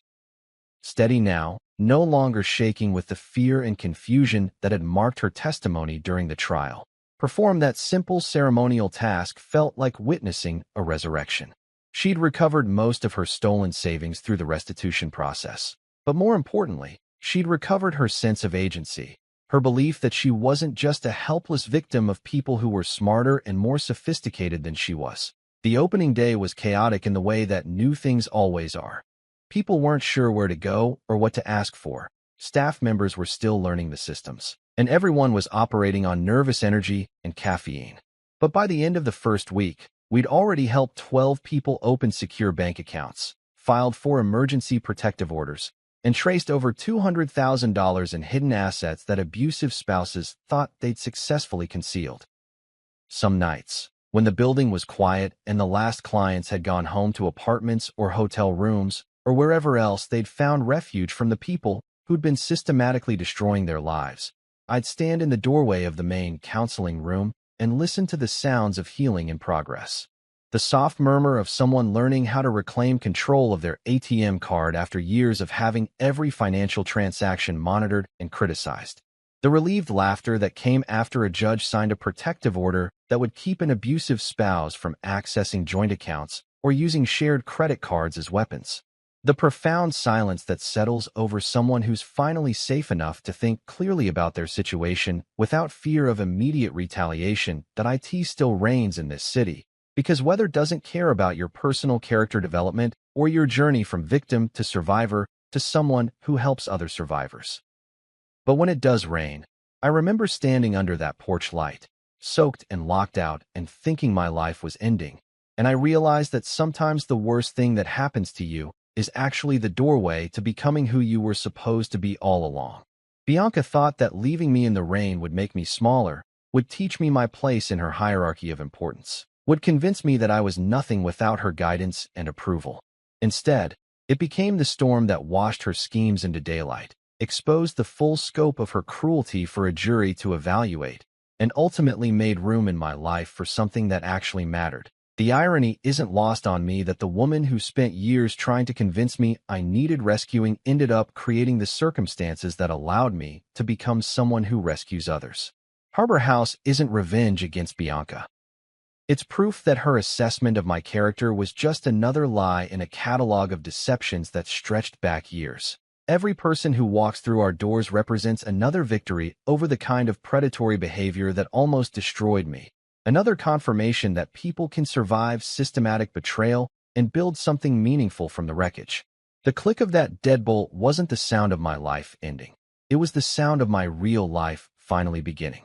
steady now, no longer shaking with the fear and confusion that had marked her testimony during the trial, perform that simple ceremonial task felt like witnessing a resurrection. She'd recovered most of her stolen savings through the restitution process, but more importantly, she'd recovered her sense of agency, her belief that she wasn't just a helpless victim of people who were smarter and more sophisticated than she was. The opening day was chaotic in the way that new things always are. People weren't sure where to go or what to ask for. Staff members were still learning the systems, and everyone was operating on nervous energy and caffeine. But by the end of the first week, we'd already helped 12 people open secure bank accounts, filed 4 emergency protective orders, and traced over $200,000 in hidden assets that abusive spouses thought they'd successfully concealed. Some nights, when the building was quiet and the last clients had gone home to apartments or hotel rooms or wherever else they'd found refuge from the people who'd been systematically destroying their lives, I'd stand in the doorway of the main counseling room and listen to the sounds of healing in progress. The soft murmur of someone learning how to reclaim control of their ATM card after years of having every financial transaction monitored and criticized. The relieved laughter that came after a judge signed a protective order that would keep an abusive spouse from accessing joint accounts or using shared credit cards as weapons. The profound silence that settles over someone who's finally safe enough to think clearly about their situation without fear of immediate retaliation that IT still reigns in this city, because weather doesn't care about your personal character development or your journey from victim to survivor to someone who helps other survivors. But when it does rain, I remember standing under that porch light, soaked and locked out and thinking my life was ending, and I realized that sometimes the worst thing that happens to you is actually the doorway to becoming who you were supposed to be all along. Bianca thought that leaving me in the rain would make me smaller, would teach me my place in her hierarchy of importance, would convince me that I was nothing without her guidance and approval. Instead, it became the storm that washed her schemes into daylight, exposed the full scope of her cruelty for a jury to evaluate, and ultimately made room in my life for something that actually mattered. The irony isn't lost on me that the woman who spent years trying to convince me I needed rescuing ended up creating the circumstances that allowed me to become someone who rescues others. Harbor House isn't revenge against Bianca. It's proof that her assessment of my character was just another lie in a catalog of deceptions that stretched back years. Every person who walks through our doors represents another victory over the kind of predatory behavior that almost destroyed me. Another confirmation that people can survive systematic betrayal and build something meaningful from the wreckage. The click of that deadbolt wasn't the sound of my life ending. It was the sound of my real life finally beginning.